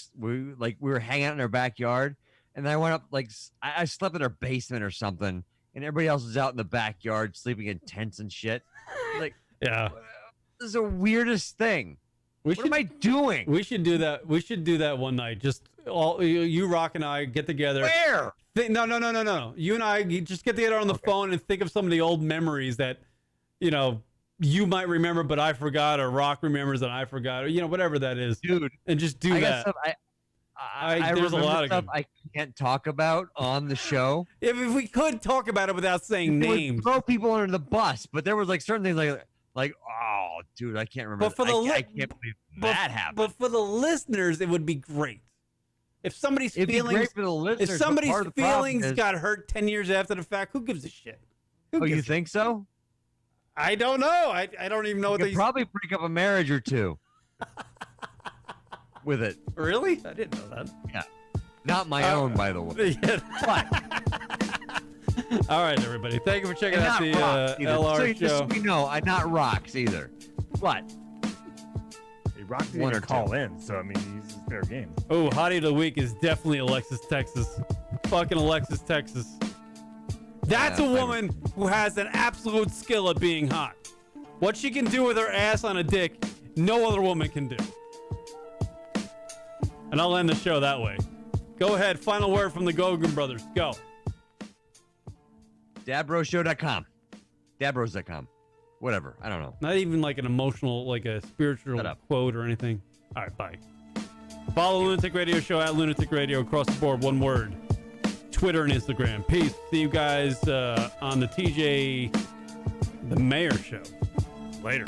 were hanging out in our backyard, and then I went up I slept in our basement or something, and everybody else was out in the backyard sleeping in tents and shit. Like, Yeah, this is the weirdest thing. What am I doing? We should do that. We should do that one night. Just all you, Rock, and I get together. Where? No. You and I just get together on the phone and think of some of the old memories that, you might remember, but I forgot, or Rock remembers and I forgot, or whatever that is. Dude, And just do I got that. stuff I there's a remember lot of stuff good. I can't talk about on the show. If we could talk about it without saying It would names. throw people under the bus, but there was certain things like oh, dude, I can't remember. But for the I can't believe that happened. But for the listeners, it would be great. If somebody's It'd be feelings, great for the listeners. if but somebody's part of the problem feelings is- got hurt 10 years after the fact, who gives a shit? Who oh, you gives a- think so? I don't know. I don't even know You what could they probably break up a marriage or two with it. Really? I didn't know that. Yeah. Not my own, by the way. Yeah. But All right, everybody. Thank you for checking and out not the rocks either. LR Just so show. you know, I'm not rocks either. But Hey, Rock didn't One even or two. call in, so I mean, he's fair game. Oh, hottie of the week is definitely Alexis, Texas. Fucking Alexis, Texas. That's Yeah, a woman who has an absolute skill at being hot. What she can do with her ass on a dick, no other woman can do. And I'll end the show that way. Go ahead. Final word from the Gogan brothers. Go. dabroshow.com. Dabros.com. Whatever. I don't know. Not even like an emotional, like a spiritual Shut up. quote or anything. All right, bye. Follow Lunatic Radio Show at Lunatic Radio across the board. One word. Twitter and Instagram. Peace. See you guys on the TJ the Mayor Show. Later.